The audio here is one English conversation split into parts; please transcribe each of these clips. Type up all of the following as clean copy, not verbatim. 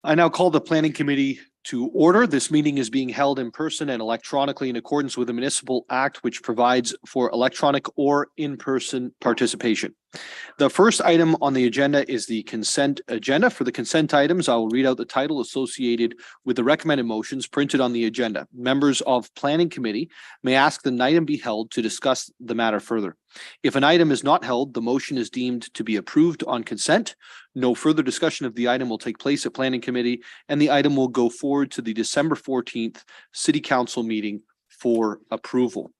I now call the Planning Committee to order. This meeting is being held in person and electronically in accordance with the Municipal Act, which provides for electronic or in-person participation. The first item on the agenda is the consent agenda. For the consent items, I will read out the title associated with the recommended motions printed on the agenda. Members of Planning Committee may ask that an item be held to discuss the matter further. If an item is not held, the motion is deemed to be approved on consent. No further discussion of the item will take place at Planning Committee, and the item will go forward to the December 14th City Council meeting for approval.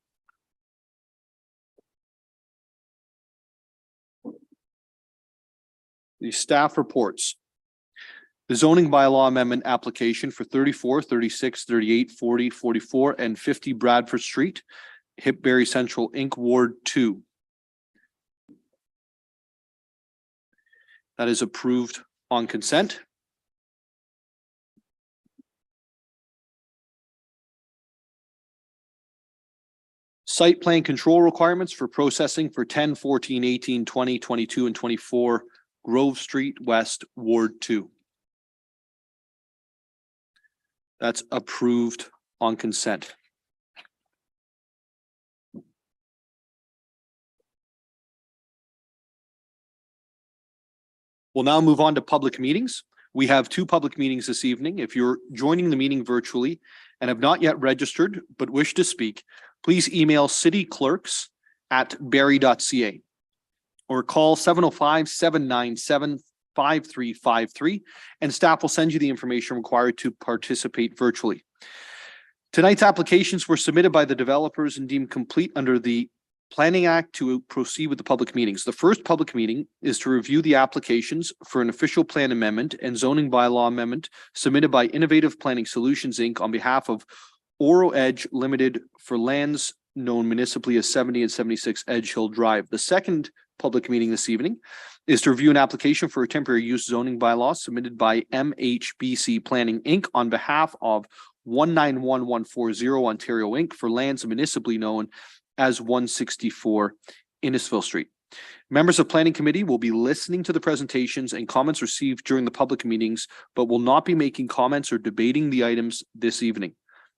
The staff reports. The zoning bylaw amendment application for 34, 36, 38, 40, 44, and 50 Bradford Street, Hipberry Central Inc., Ward 2. That is approved on consent. Site plan control requirements for processing for 10, 14, 18, 20, 22, and 24 Grove Street West, Ward 2. That's approved on consent. We'll now move on to public meetings. We have two public meetings this evening. If you're joining the meeting virtually and have not yet registered but wish to speak, please email cityclerks@barrie.ca or call 705-797-5353 and staff will send you the information required to participate virtually. Tonight's applications were submitted by the developers and deemed complete under the Planning Act to proceed with the public meetings. The first public meeting is to review the applications for an official plan amendment and zoning bylaw amendment submitted by Innovative Planning Solutions, Inc. on behalf of Oro Edge Limited for lands known municipally as 70 and 76 Edgehill Drive. The second public meeting this evening is to review an application for a temporary use zoning bylaw submitted by MHBC Planning Inc. on behalf of 191140 Ontario Inc. for lands municipally known as 164 Innisfil Street. Members of Planning Committee will be listening to the presentations and comments received during the public meetings, but will not be making comments or debating the items this evening.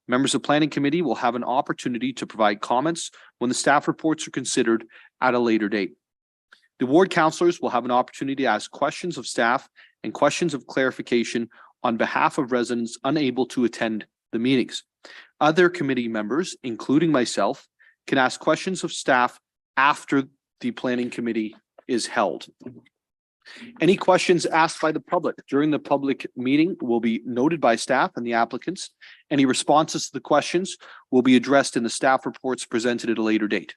Members of Planning Committee will have an opportunity to provide comments when the staff reports are considered at a later date. The ward councillors will have an opportunity to ask questions of staff and questions of clarification on behalf of residents unable to attend the meetings. Other committee members, including myself, can ask questions of staff after the Planning Committee is held. Any questions asked by the public during the public meeting will be noted by staff and the applicants. Any responses to the questions will be addressed in the staff reports presented at a later date.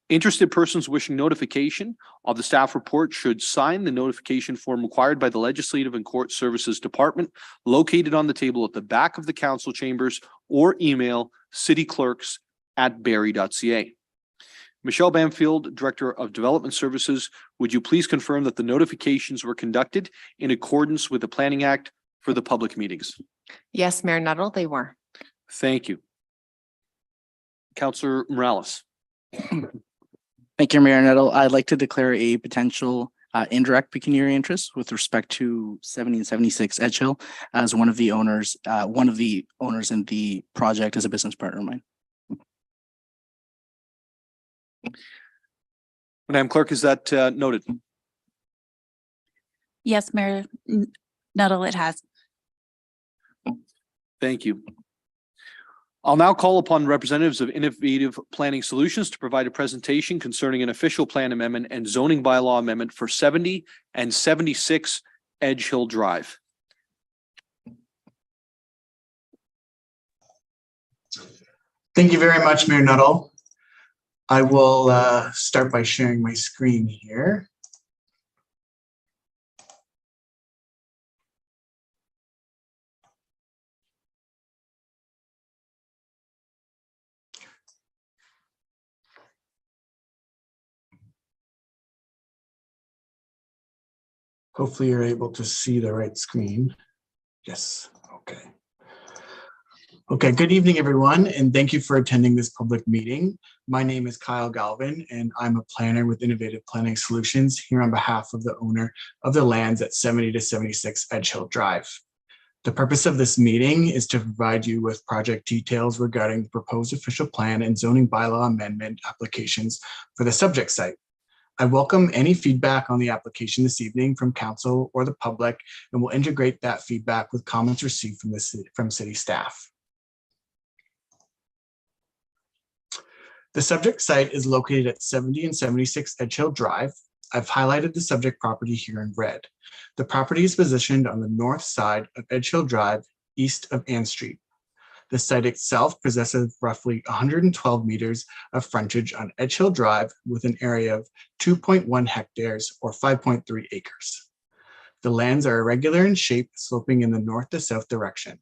Interested persons wishing notification of the staff report should sign the notification form required by the Legislative and Court Services Department located on the table at the back of the council chambers or email cityclerks@barrie.ca. Michelle Bamfield, Director of Development Services, would you please confirm that the notifications were conducted in accordance with the Planning Act for the public meetings? Yes, Mayor Nuttall, they were. Thank you. Councillor Morales. Thank you, Mayor Nuttall. I'd like to declare a potential indirect pecuniary interest with respect to 70 and 76 Edgehill as one of the owners in the project as a business partner of mine. Madam Clerk, is that noted? Yes, Mayor Nuttall, it has. Thank you. I'll now call upon representatives of Innovative Planning Solutions to provide a presentation concerning an official plan amendment and zoning bylaw amendment for 70 and 76 Edgehill Drive. Thank you very much, Mayor Nuttall. I will start by sharing my screen here. Hopefully you're able to see the right screen. Yes, okay. Okay, good evening, everyone, and thank you for attending this public meeting. My name is Kyle Galvin, and I'm a planner with Innovative Planning Solutions here on behalf of the owner of the lands at 70 to 76 Edgehill Drive. The purpose of this meeting is to provide you with project details regarding the proposed official plan and zoning bylaw amendment applications for the subject site. I welcome any feedback on the application this evening from council or the public, and will integrate that feedback with comments received from city staff. The subject site is located at 70 and 76 Edgehill Drive. I've highlighted the subject property here in red. The property is positioned on the north side of Edgehill Drive, east of Ann Street. The site itself possesses roughly 112 meters of frontage on Edgehill Drive with an area of 2.1 hectares or 5.3 acres. The lands are irregular in shape, sloping in the north to south direction.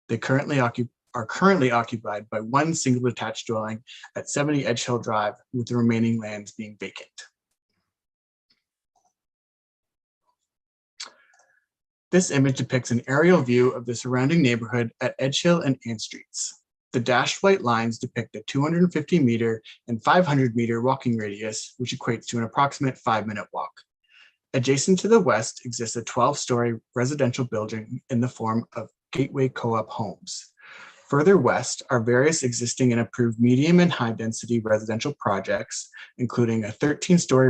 They are currently occupied by one single detached dwelling at 70 Edgehill Drive, with the remaining lands being vacant. This image depicts an aerial view of the surrounding neighborhood at Edgehill and Ann Streets. The dashed white lines depict a 250 meter and 500 meter walking radius, which equates to an approximate 5-minute walk. Adjacent to the west exists a 12-story residential building in the form of Gateway Co-op homes. Further west are various existing and approved medium and high density residential projects, including a 13-story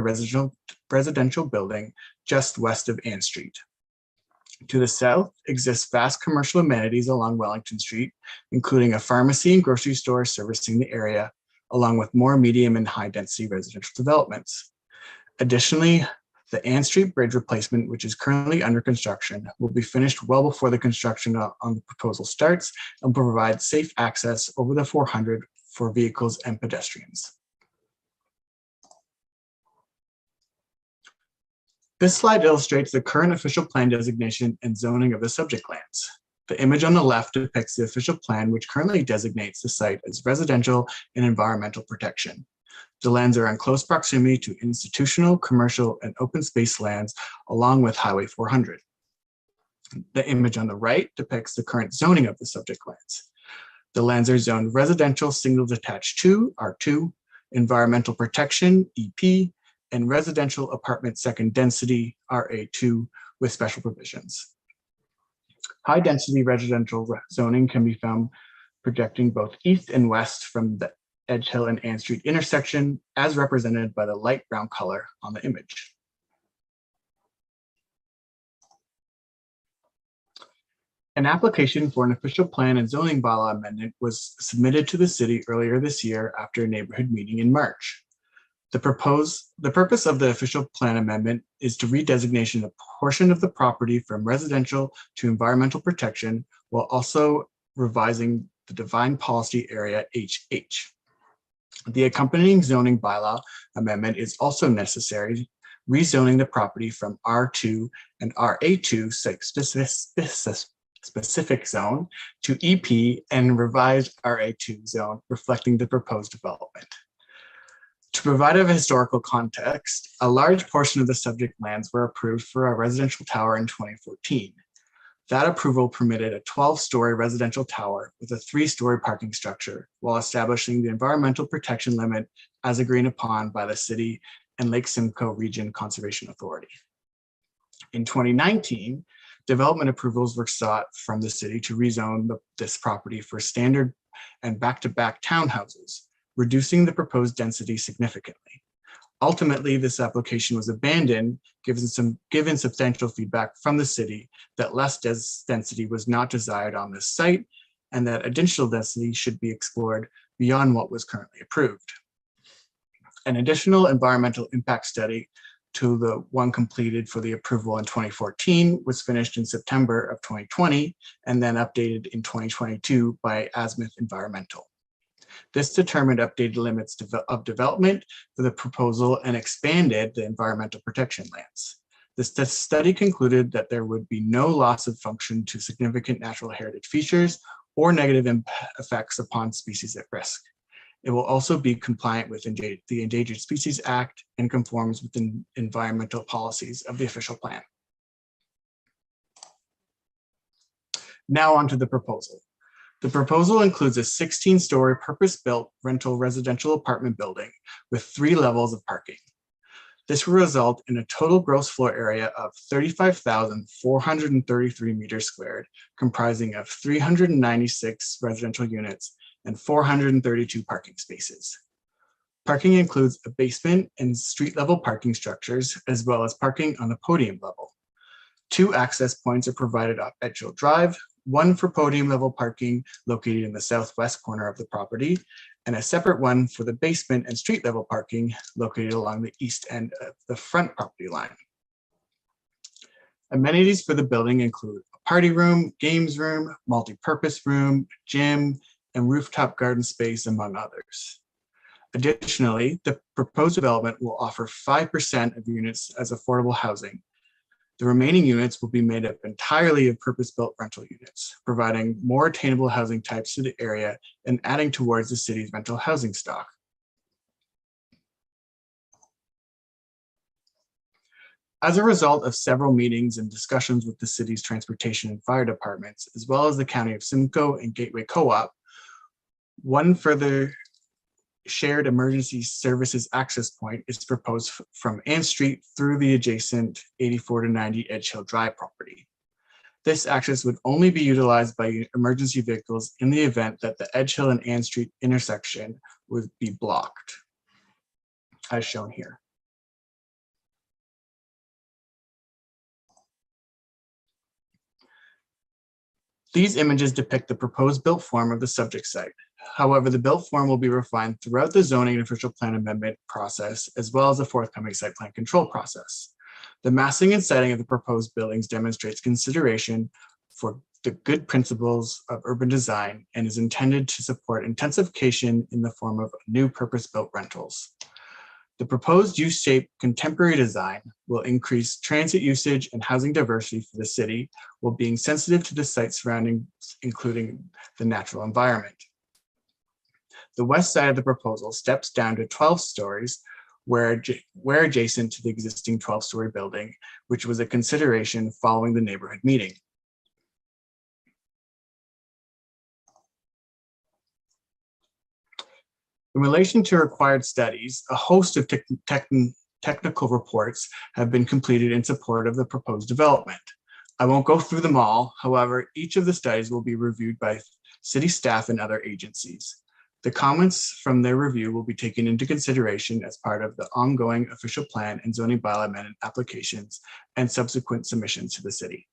residential building just west of Ann Street. To the south exists vast commercial amenities along Wellington Street, including a pharmacy and grocery store servicing the area, along with more medium and high density residential developments. Additionally, the Ann Street Bridge replacement, which is currently under construction, will be finished well before the construction on the proposal starts and will provide safe access over the 400 for vehicles and pedestrians. This slide illustrates the current official plan designation and zoning of the subject lands. The image on the left depicts the official plan, which currently designates the site as residential and environmental protection. The lands are in close proximity to institutional, commercial, and open space lands, along with Highway 400. The image on the right depicts the current zoning of the subject lands. The lands are zoned residential single detached 2, R2, environmental protection, EP, and residential apartment second density, RA2, with special provisions. High density residential zoning can be found projecting both east and west from the Edgehill and Ann Street intersection, as represented by the light brown color on the image. An application for an official plan and zoning bylaw amendment was submitted to the city earlier this year after a neighborhood meeting in March. The purpose of the official plan amendment is to redesignation a portion of the property from residential to environmental protection, while also revising the defined policy area HH. The accompanying zoning bylaw amendment is also necessary, rezoning the property from R2 and RA2 specific zone to EP and revised RA2 zone, reflecting the proposed development. To provide a historical context, a large portion of the subject lands were approved for a residential tower in 2014. That approval permitted a 12-story residential tower with a 3-story parking structure, while establishing the environmental protection limit as agreed upon by the city and Lake Simcoe Region Conservation Authority. In 2019, development approvals were sought from the city to rezone this property for standard and back-to-back townhouses, reducing the proposed density significantly. Ultimately, this application was abandoned, given substantial feedback from the city that less density was not desired on this site, and that additional density should be explored beyond what was currently approved. An additional environmental impact study to the one completed for the approval in 2014 was finished in September of 2020 and then updated in 2022 by Azimuth Environmental. This determined updated limits of development for the proposal and expanded the environmental protection lands. This study concluded that there would be no loss of function to significant natural heritage features or negative effects upon species at risk. It will also be compliant with the Endangered Species Act and conforms with the environmental policies of the official plan. Now on to the proposal. The proposal includes a 16-story purpose-built rental residential apartment building with 3 levels of parking. This will result in a total gross floor area of 35,433 meters squared, comprising of 396 residential units and 432 parking spaces. Parking includes a basement and street level parking structures, as well as parking on the podium level. 2 access points are provided up Edgehill Drive, one for podium level parking located in the southwest corner of the property, and a separate one for the basement and street level parking located along the east end of the front property line. Amenities for the building include a party room, games room, multi-purpose room, gym, and rooftop garden space, among others. Additionally, the proposed development will offer 5% of units as affordable housing. The remaining units will be made up entirely of purpose-built rental units, providing more attainable housing types to the area and adding towards the city's rental housing stock. As a result of several meetings and discussions with the city's transportation and fire departments, as well as the County of Simcoe and Gateway Co-op, one further shared emergency services access point is proposed from Ann Street through the adjacent 84 to 90 Edgehill Drive property. This access would only be utilized by emergency vehicles in the event that the Edgehill and Ann Street intersection would be blocked, as shown here. These images depict the proposed built form of the subject site. However, the built form will be refined throughout the zoning and official plan amendment process, as well as the forthcoming site plan control process. The massing and setting of the proposed buildings demonstrates consideration for the good principles of urban design and is intended to support intensification in the form of new purpose-built rentals. The proposed U-shaped contemporary design will increase transit usage and housing diversity for the city, while being sensitive to the site surroundings, including the natural environment. The west side of the proposal steps down to 12 stories, where adjacent to the existing 12-story building, which was a consideration following the neighborhood meeting. In relation to required studies, a host of technical reports have been completed in support of the proposed development. I won't go through them all. However, each of the studies will be reviewed by city staff and other agencies. The comments from their review will be taken into consideration as part of the ongoing official plan and zoning bylaw amendment applications and subsequent submissions to the city.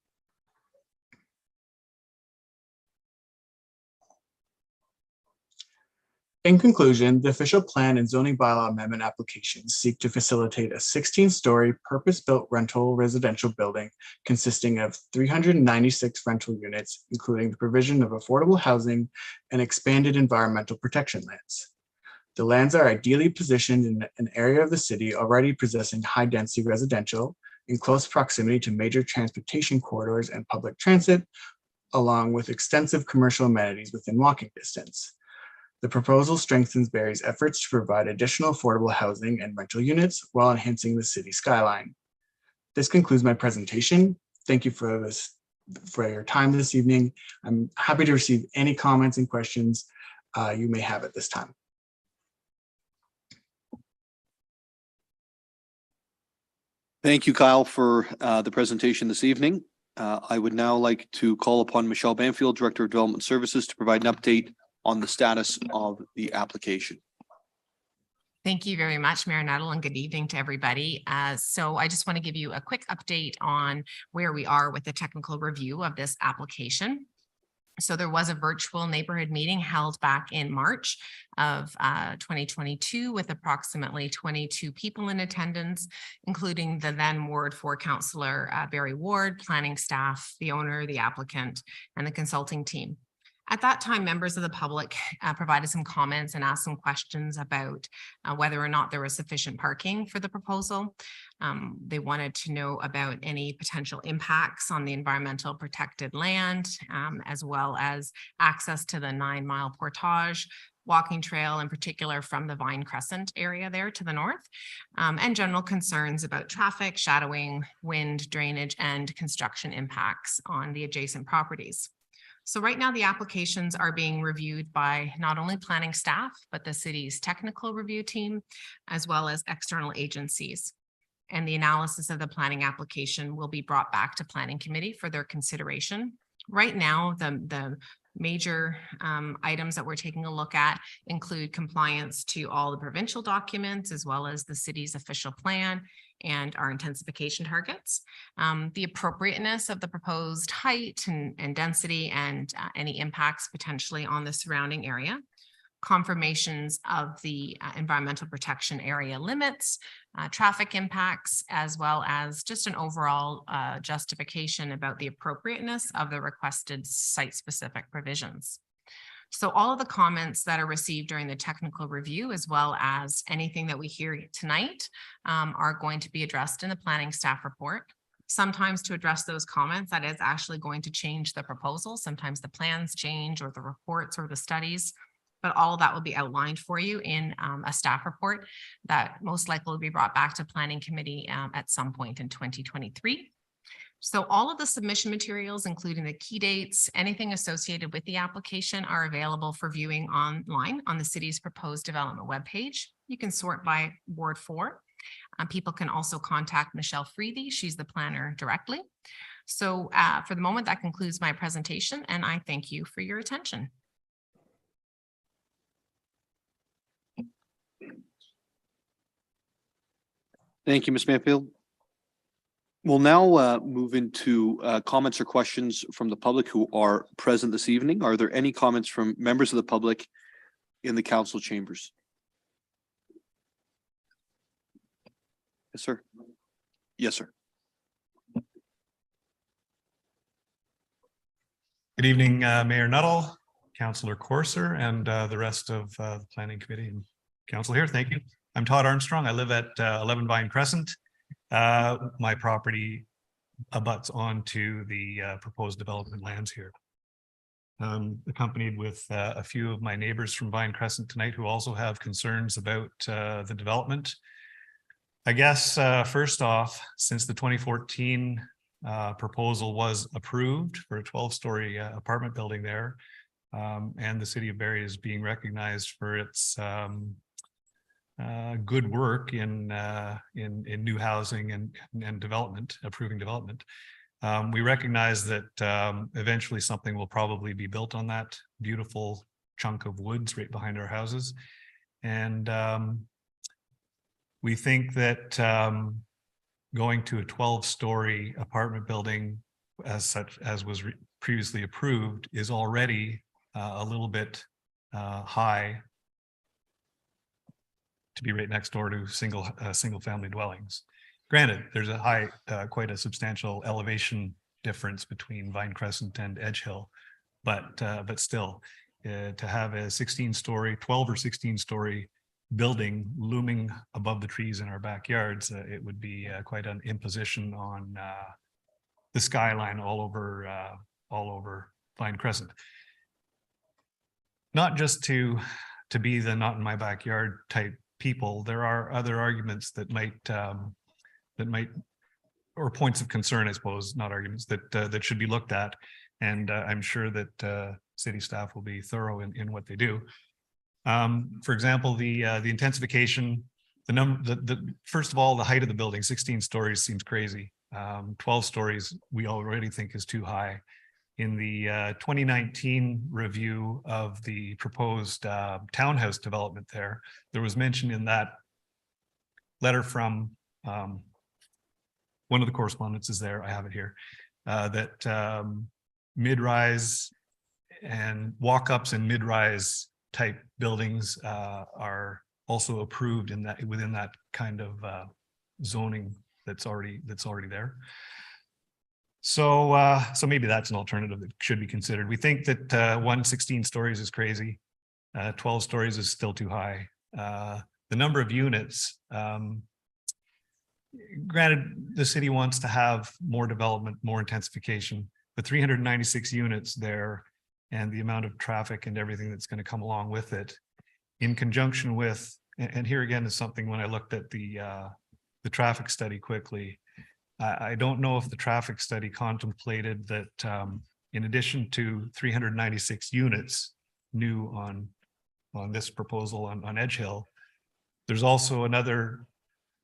In conclusion, the official plan and zoning bylaw amendment applications seek to facilitate a 16-story purpose-built rental residential building consisting of 396 rental units, including the provision of affordable housing and expanded environmental protection lands. The lands are ideally positioned in an area of the city already possessing high-density residential in close proximity to major transportation corridors and public transit, along with extensive commercial amenities within walking distance. The proposal strengthens Barrie's efforts to provide additional affordable housing and rental units while enhancing the city skyline. This concludes my presentation. Thank you for your time this evening. I'm happy to receive any comments and questions you may have at this time. Thank you, Kyle, for the presentation this evening. I would now like to call upon Michelle Banfield, Director of Development Services, to provide an update on the status of the application. Thank you very much, Mayor Nuttall, and good evening to everybody. So I just want to give you a quick update on where we are with the technical review of this application. So there was a virtual neighborhood meeting held back in March of 2022 with approximately 22 people in attendance, including the then Ward 4 Councillor Barry Ward, planning staff, the owner, the applicant, and the consulting team. At that time, members of the public provided some comments and asked some questions about whether or not there was sufficient parking for the proposal. They wanted to know about any potential impacts on the environmental protected land, as well as access to the 9-mile portage walking trail, in particular from the Vine Crescent area there to the north, and general concerns about traffic, shadowing, wind, drainage, and construction impacts on the adjacent properties. So right now the applications are being reviewed by not only planning staff, but the city's technical review team, as well as external agencies. and the analysis of the planning application will be brought back to Planning Committee for their consideration. Right now, the major items that we're taking a look at include compliance to all the provincial documents, as well as the city's official plan and our intensification targets, the appropriateness of the proposed height and density, and any impacts potentially on the surrounding area, confirmations of the environmental protection area limits, traffic impacts, as well as just an overall justification about the appropriateness of the requested site-specific provisions. So all of the comments that are received during the technical review, as well as anything that we hear tonight, are going to be addressed in the planning staff report. Sometimes to address those comments, that is actually going to change the proposal. Sometimes the plans change, or the reports, or the studies. But all of that will be outlined for you in a staff report that most likely will be brought back to Planning Committee at some point in 2023. So all of the submission materials, including the key dates, anything associated with the application, are available for viewing online on the city's proposed development webpage. You can sort by Ward 4. People can also contact Michelle Freedy. She's the planner directly. So for the moment, that concludes my presentation, and I thank you for your attention. Thank you, Ms. Mayfield. We'll now move into comments or questions from the public who are present this evening. Are there any comments from members of the public in the council chambers? Yes, sir. Yes, sir. Good evening, Mayor Nuttall, Councillor Corser, and the rest of the Planning Committee and Council here. Thank you. I'm Todd Armstrong. I live at 11 Vine Crescent. My property abuts onto the proposed development lands here. Accompanied with a few of my neighbors from Vine Crescent tonight who also have concerns about the development. I guess first off, since the 2014 proposal was approved for a 12-story apartment building there, and the city of Barrie is being recognized for its good work in new housing and development, approving development. We recognize that eventually something will probably be built on that beautiful chunk of woods right behind our houses. And we think that going to a 12-story apartment building as was previously approved is already a little bit high to be right next door to single family dwellings. Granted, there's a high, quite a substantial elevation difference between Vine Crescent and Edgehill, but still, to have a 16-story, 12 or 16-story building looming above the trees in our backyards, it would be quite an imposition on the skyline all over Vine Crescent. Not just to be the not in my backyard type people, there are other arguments that might or points of concern, I suppose, not arguments, that should be looked at, and I'm sure that city staff will be thorough in what they do. For example, the intensification, first of all, the height of the building, 16 stories seems crazy. 12 stories we already think is too high. In the 2019 review of the proposed townhouse development there was mention in that letter from one of the correspondences there, I have it here, that mid-rise and walk-ups and mid-rise type buildings are also approved in that, within that kind of zoning that's already there. So maybe that's an alternative that should be considered. We think that 16 stories is crazy. 12 stories is still too high. The number of units, granted, the city wants to have more development, more intensification, but 396 units there, and the amount of traffic and everything that's going to come along with it, in conjunction with, and here again is something when I looked at the traffic study quickly, I don't know if the traffic study contemplated that in addition to 396 units new on this proposal on Edgehill, there's also another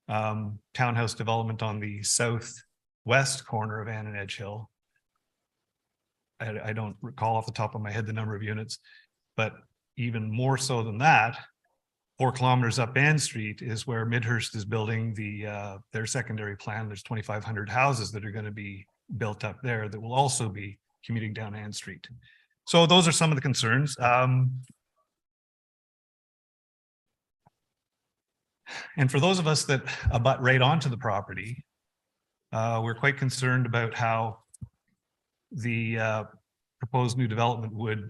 townhouse development on the southwest corner of Ann and Edgehill. I don't recall off the top of my head the number of units, but even more so than that, 4 kilometers up Ann Street is where Midhurst is building their secondary plan. There's 2,500 houses that are going to be built up there that will also be commuting down Ann Street. So those are some of the concerns. And for those of us that abut right onto the property, we're quite concerned about how the proposed new development would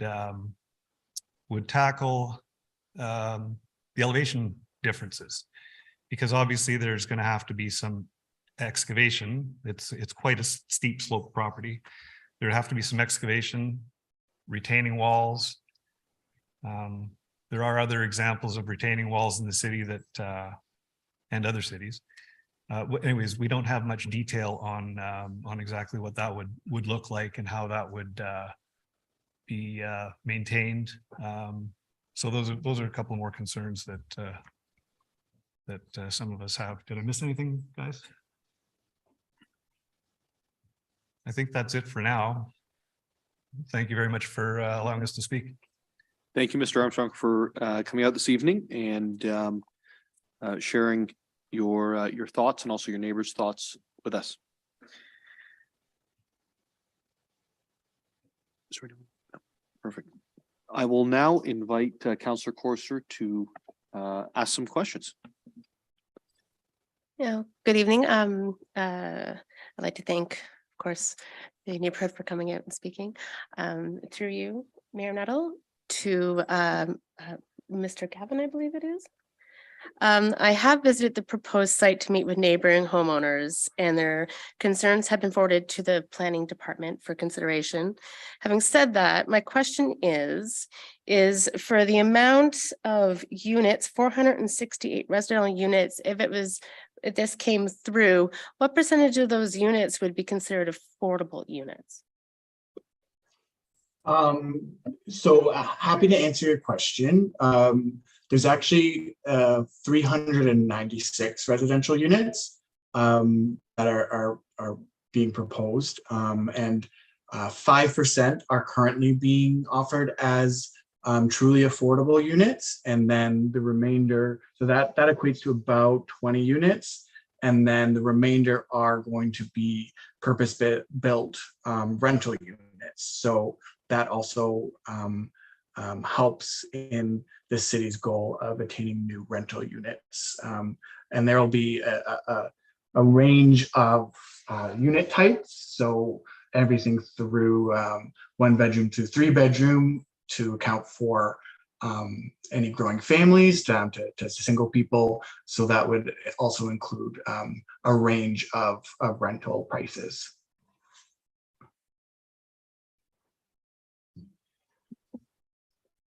tackle the elevation differences, because obviously there's going to have to be some excavation. It's quite a steep slope property. There'd have to be some excavation, retaining walls. There are other examples of retaining walls in the city that and other cities. Anyways, we don't have much detail on exactly what that would look like and how that would be maintained. So those are a couple more concerns that some of us have. Did I miss anything, guys? I think that's it for now. Thank you very much for allowing us to speak. Thank you, Mr. Armstrong, for coming out this evening and sharing your thoughts and also your neighbors' thoughts with us. Perfect. I will now invite Councillor Corser to ask some questions. Yeah, good evening. I'd like to thank, of course, the neighborhood for coming out and speaking. Through you, Mayor Nuttall, to Mr. Gavin, I believe it is. I have visited the proposed site to meet with neighboring homeowners, and their concerns have been forwarded to the planning department for consideration. Having said that, my question is for the amount of units, 468 residential units, if this came through, what percentage of those units would be considered affordable units? So happy to answer your question. There's actually 396 residential units that are being proposed, and 5% are currently being offered as truly affordable units, and then the remainder, so that equates to about 20 units, and then the remainder are going to be purpose-built rental units. So that also helps in the city's goal of attaining new rental units. And there will be a range of unit types. So everything through 1 bedroom to 3 bedroom to account for any growing families down to single people. So that would also include a range of rental prices.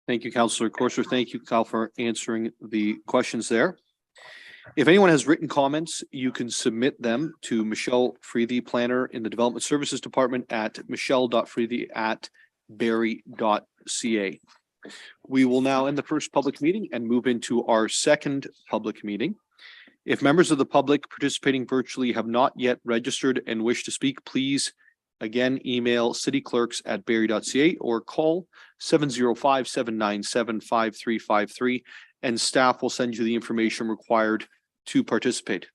Thank you, Councillor Corser. Thank you, Kyle, for answering the questions there. If anyone has written comments, you can submit them to Michelle Freethy, planner in the Development Services Department at michelle.freethy@barrie.ca. We will now end the first public meeting and move into our second public meeting. If members of the public participating virtually have not yet registered and wish to speak, please again email cityclerks@barrie.ca or call 705-797-5353 and staff will send you the information required to participate.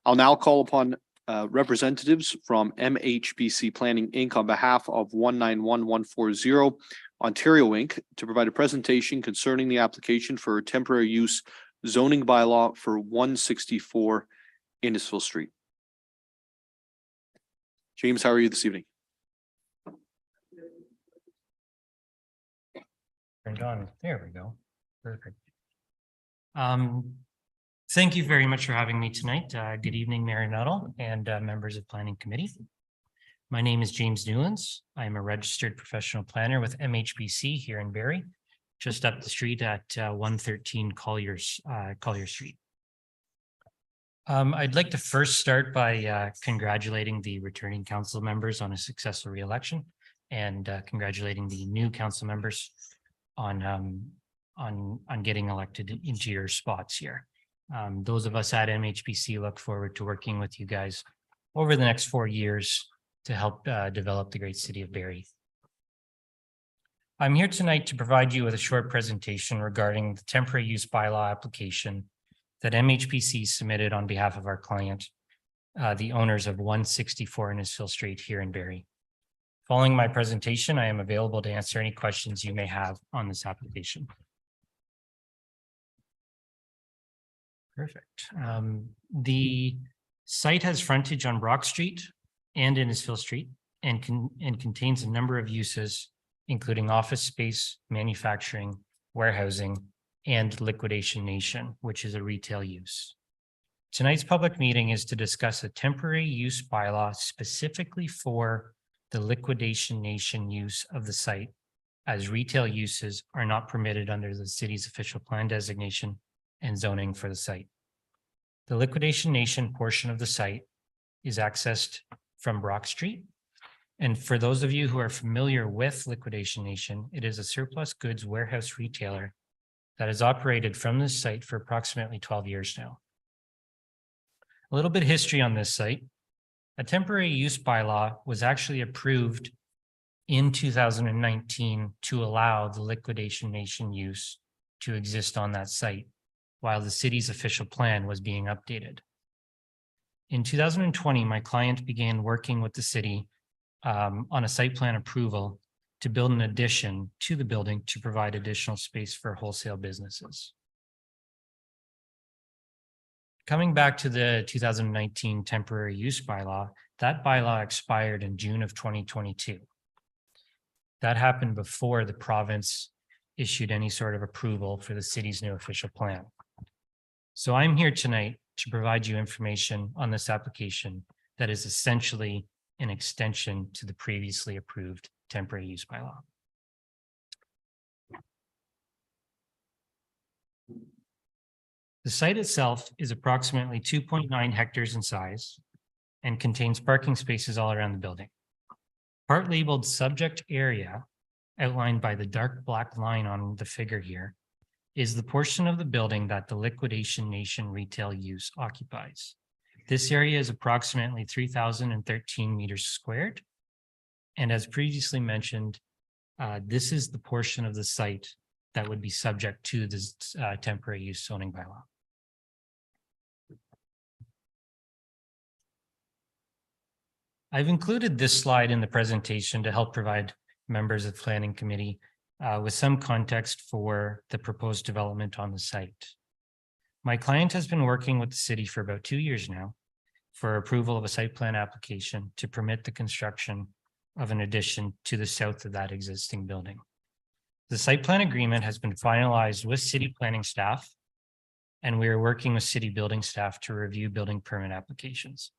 I'll now call upon representatives from MHBC Planning Inc. on behalf of 191140 Ontario Inc. to provide a presentation concerning the application for a temporary use zoning bylaw for 164 Innisfil Street. James, how are you this evening? Turned on. There we go. Perfect. Thank you very much for having me tonight. Good evening, Mayor Nuttall and members of Planning Committee. My name is James Newlands. I'm a registered professional planner with MHBC here in Barrie, just up the street at 113 Collier Street. I'd like to first start by congratulating the returning council members on a successful re-election and congratulating the new council members on getting elected into your spots here. Those of us at MHBC look forward to working with you guys over the next 4 years to help develop the great city of Barrie. I'm here tonight to provide you with a short presentation regarding the temporary use bylaw application that MHBC submitted on behalf of our client, the owners of 164 Innisfil Street here in Barrie. Following my presentation, I am available to answer any questions you may have on this application. Perfect. The site has frontage on Brock Street and Innisfil Street and contains a number of uses, including office space, manufacturing, warehousing, and liquidation nation, which is a retail use. Tonight's public meeting is to discuss a temporary use bylaw specifically for the liquidation nation use of the site, as retail uses are not permitted under the city's official plan designation and zoning for the site. The liquidation nation portion of the site is accessed from Brock Street. And for those of you who are familiar with Liquidation Nation, it is a surplus goods warehouse retailer that has operated from this site for approximately 12 years now. A little bit of history on this site. A temporary use bylaw was actually approved in 2019 to allow the Liquidation Nation use to exist on that site while the city's official plan was being updated. In 2020, my client began working with the city on a site plan approval to build an addition to the building to provide additional space for wholesale businesses. Coming back to the 2019 temporary use bylaw, that bylaw expired in June of 2022. That happened before the province issued any sort of approval for the city's new official plan. So I'm here tonight to provide you information on this application that is essentially an extension to the previously approved temporary use bylaw. The site itself is approximately 2.9 hectares in size and contains parking spaces all around the building. Part labeled subject area, outlined by the dark black line on the figure here, is the portion of the building that the Liquidation Nation retail use occupies. This area is approximately 3,013 meters squared. And as previously mentioned, this is the portion of the site that would be subject to this temporary use zoning bylaw. I've included this slide in the presentation to help provide members of the Planning Committee with some context for the proposed development on the site. My client has been working with the city for about 2 years now for approval of a site plan application to permit the construction of an addition to the south of that existing building. The site plan agreement has been finalized with city planning staff, and we are working with city building staff to review building permit applications.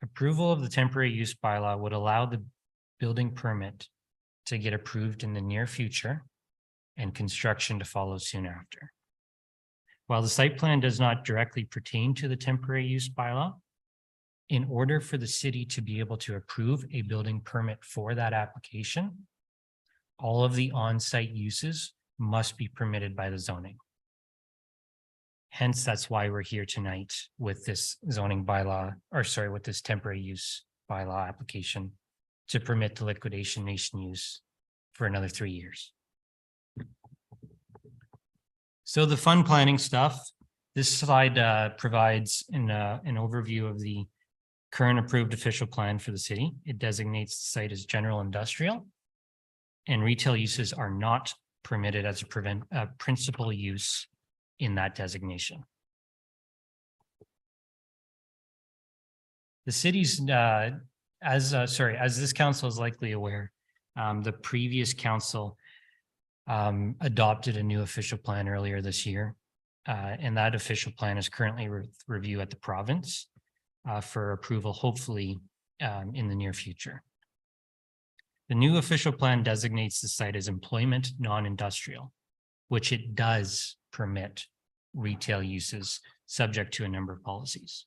Approval of the temporary use bylaw would allow the building permit to get approved in the near future and construction to follow soon after. While the site plan does not directly pertain to the temporary use bylaw, in order for the city to be able to approve a building permit for that application, all of the on-site uses must be permitted by the zoning. Hence, that's why we're here tonight with this zoning bylaw, or sorry, with this temporary use bylaw application to permit the Liquidation Nation use for another 3 years. So the fun planning stuff, this slide provides an overview of the current approved official plan for the city. It designates the site as general industrial, and retail uses are not permitted as a principal use in that designation. The city's, as this council is likely aware, the previous council adopted a new official plan earlier this year, and that official plan is currently review at the province for approval, hopefully in the near future. The new official plan designates the site as employment non-industrial, which it does permit retail uses subject to a number of policies.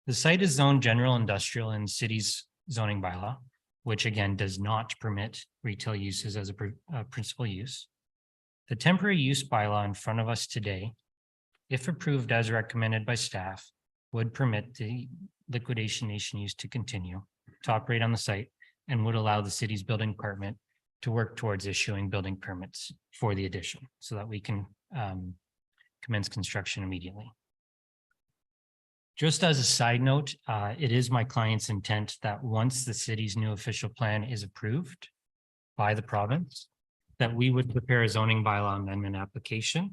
The site is zoned general industrial in city's zoning bylaw, which again does not permit retail uses as a principal use. The temporary use bylaw in front of us today, if approved as recommended by staff, would permit the liquidation nation use to continue to operate on the site and would allow the city's building department to work towards issuing building permits for the addition so that we can commence construction immediately. Just as a side note, it is my client's intent that once the city's new official plan is approved by the province, that we would prepare a zoning bylaw amendment application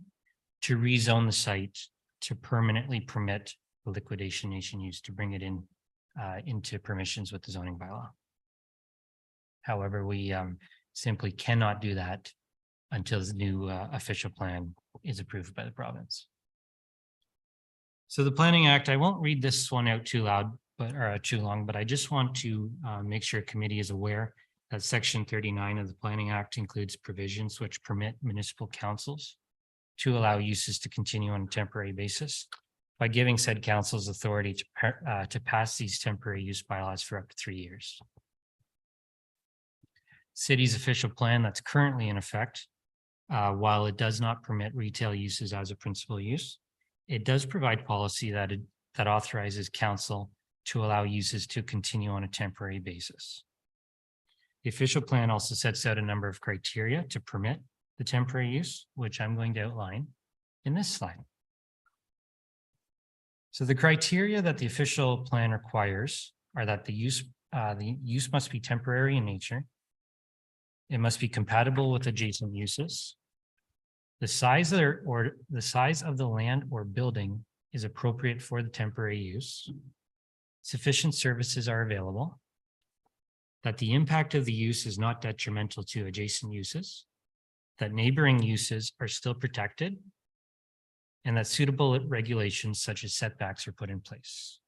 to rezone the site to permanently permit the liquidation nation use, to bring it in into permissions with the zoning bylaw. However, we simply cannot do that until the new official plan is approved by the province. So the Planning Act, I won't read this one out too loud, or too long, but I just want to make sure committee is aware that Section 39 of the Planning Act includes provisions which permit municipal councils to allow uses to continue on a temporary basis by giving said councils authority to pass these temporary use bylaws for up to 3 years. City's official plan that's currently in effect, while it does not permit retail uses as a principal use, it does provide policy that authorizes council to allow uses to continue on a temporary basis. The official plan also sets out a number of criteria to permit the temporary use, which I'm going to outline in this slide. So the criteria that the official plan requires are that the use must be temporary in nature. It must be compatible with adjacent uses. The size of the land or building is appropriate for the temporary use. Sufficient services are available. That the impact of the use is not detrimental to adjacent uses. That neighboring uses are still protected. And that suitable regulations such as setbacks are put in place.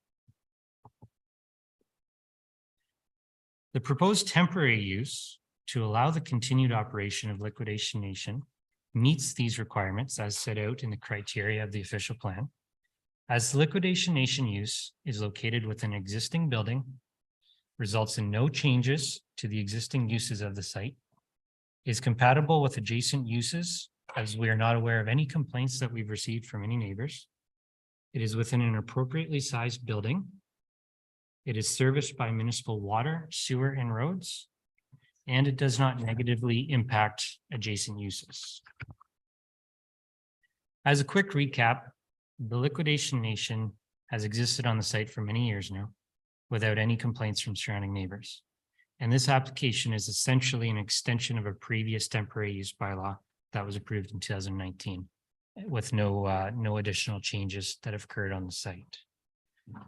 The proposed temporary use to allow the continued operation of liquidation nation meets these requirements as set out in the criteria of the official plan. As the liquidation nation use is located within an existing building, results in no changes to the existing uses of the site, is compatible with adjacent uses, as we are not aware of any complaints that we've received from any neighbors. It is within an appropriately sized building. It is serviced by municipal water, sewer, and roads, and it does not negatively impact adjacent uses. As a quick recap, the liquidation nation has existed on the site for many years now without any complaints from surrounding neighbors. And this application is essentially an extension of a previous temporary use bylaw that was approved in 2019 with no additional changes that have occurred on the site.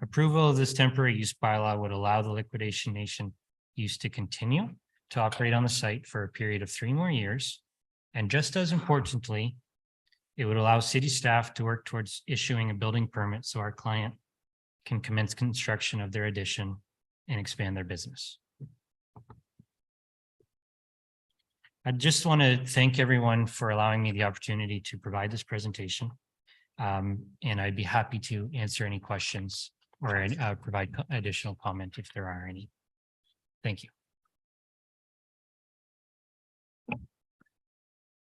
Approval of this temporary use bylaw would allow the liquidation nation use to continue to operate on the site for a period of 3 more years. And just as importantly, it would allow city staff to work towards issuing a building permit so our client can commence construction of their addition and expand their business. I just want to thank everyone for allowing me the opportunity to provide this presentation. And I'd be happy to answer any questions or provide additional comment if there are any. Thank you.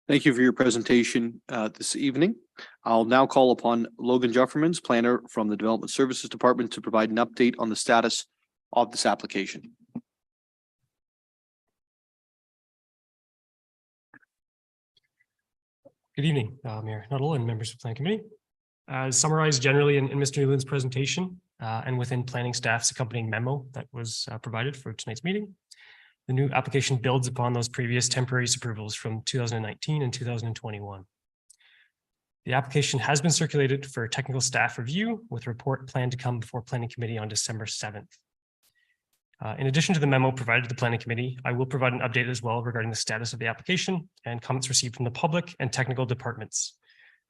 Thank you for your presentation this evening. I'll now call upon Logan Jeffermans, planner from the Development Services Department, to provide an update on the status of this application. Good evening, Mayor Nuttall and members of the Planning Committee. As summarized generally in Mr. Newland's presentation and within planning staff's accompanying memo that was provided for tonight's meeting, the new application builds upon those previous temporary use approvals from 2019 and 2021. The application has been circulated for technical staff review with a report planned to come before Planning Committee on December 7th. In addition to the memo provided to the Planning Committee, I will provide an update as well regarding the status of the application and comments received from the public and technical departments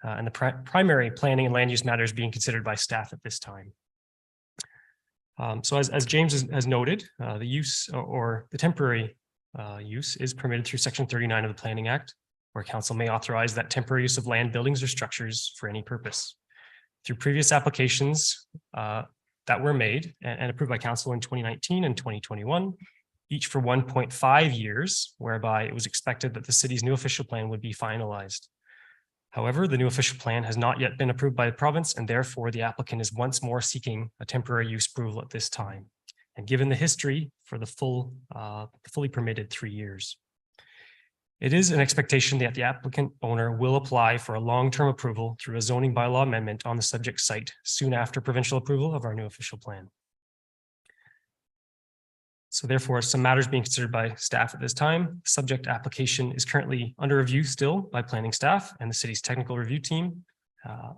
and the primary planning and land use matters being considered by staff at this time. So as James has noted, the use or the temporary use is permitted through Section 39 of the Planning Act, where council may authorize that temporary use of land, buildings, or structures for any purpose. Through previous applications that were made and approved by council in 2019 and 2021, each for 1.5 years, whereby it was expected that the city's new official plan would be finalized. However, the new official plan has not yet been approved by the province, and therefore the applicant is once more seeking a temporary use approval at this time. And given the history for the fully permitted 3 years. It is an expectation that the applicant owner will apply for a long-term approval through a zoning bylaw amendment on the subject site soon after provincial approval of our new official plan. So therefore, some matters being considered by staff at this time. Subject application is currently under review still by planning staff and the city's technical review team.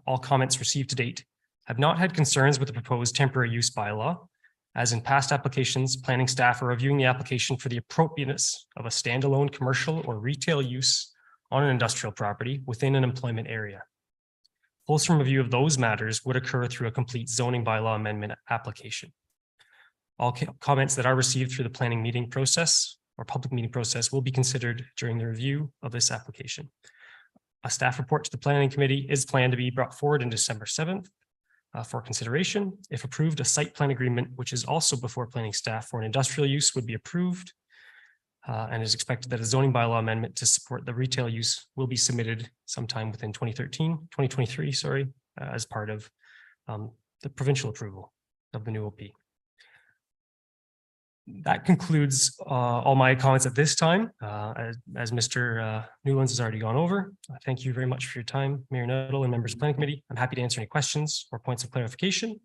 All comments received to date have not had concerns with the proposed temporary use bylaw. As in past applications, planning staff are reviewing the application for the appropriateness of a standalone commercial or retail use on an industrial property within an employment area. Fulsome review of those matters would occur through a complete zoning bylaw amendment application. All comments that are received through the planning meeting process or public meeting process will be considered during the review of this application. A staff report to the planning committee is planned to be brought forward on December 7th for consideration. If approved, a site plan agreement, which is also before planning staff for an industrial use, would be approved. And is expected that a zoning bylaw amendment to support the retail use will be submitted sometime within 2023, as part of the provincial approval of the new OP. That concludes all my comments at this time. As Mr. Newlands has already gone over, thank you very much for your time, Mayor Nuttall and members of the Planning Committee. I'm happy to answer any questions or points of clarification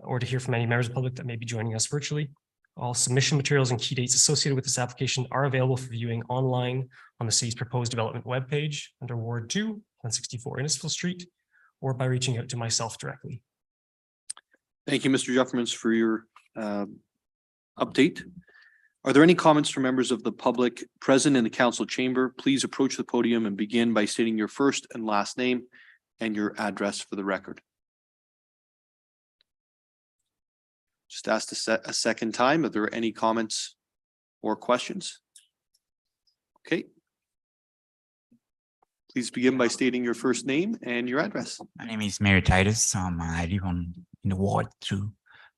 or to hear from any members of the public that may be joining us virtually. All submission materials and key dates associated with this application are available for viewing online on the city's proposed development webpage under Ward 2, 164 Innisfil Street, or by reaching out to myself directly. Thank you, Mr. Jeffremans, for your update. Are there any comments from members of the public present in the council chamber? Please approach the podium and begin by stating your first and last name and your address for the record. Just asked a second time. Are there any comments or questions? Okay. Please begin by stating your first name and your address. My name is Mary Titus. I live in the Ward 2.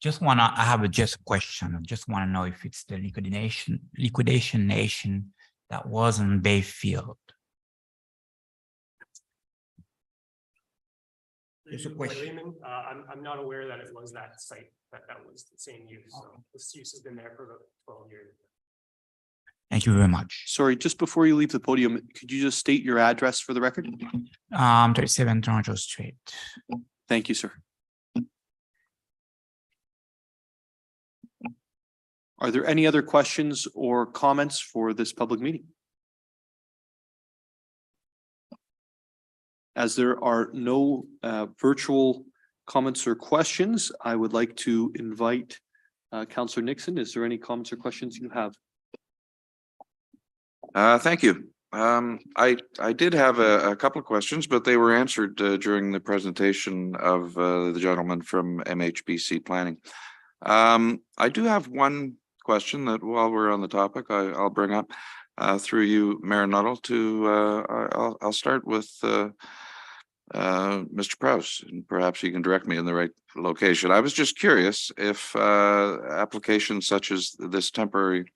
I have just a question. I just want to know if it's the liquidation nation that was in Bayfield. There's a question. I'm not aware that it was that site, that was the same use. So this use has been there for about 12 years. Thank you very much. Sorry, just before you leave the podium, could you just state your address for the record? 37 Toronto Street. Thank you, sir. Are there any other questions or comments for this public meeting? As there are no virtual comments or questions, I would like to invite Councillor Nixon. Is there any comments or questions you have? Thank you. I did have a couple of questions, but they were answered during the presentation of the gentleman from MHBC Planning. I do have one question that while we're on the topic, I'll bring up through you, Mayor Nuttall, I'll start with Mr. Prowse, and perhaps you can direct me in the right location. I was just curious if applications such as this temporary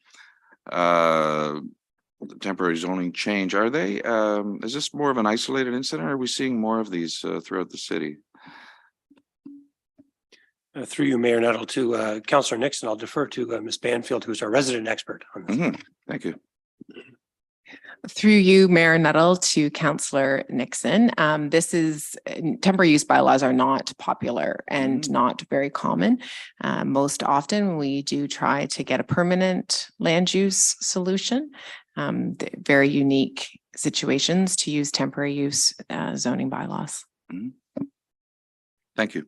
zoning change, are they, is this more of an isolated incident, or are we seeing more of these throughout the city? Through you, Mayor Nuttall, to Councillor Nixon, I'll defer to Ms. Banfield, who's our resident expert on this. Thank you. Through you, Mayor Nuttall, to Councillor Nixon. This is temporary use bylaws are not popular and not very common. Most often we do try to get a permanent land use solution. Very unique situations to use temporary use zoning bylaws. Thank you.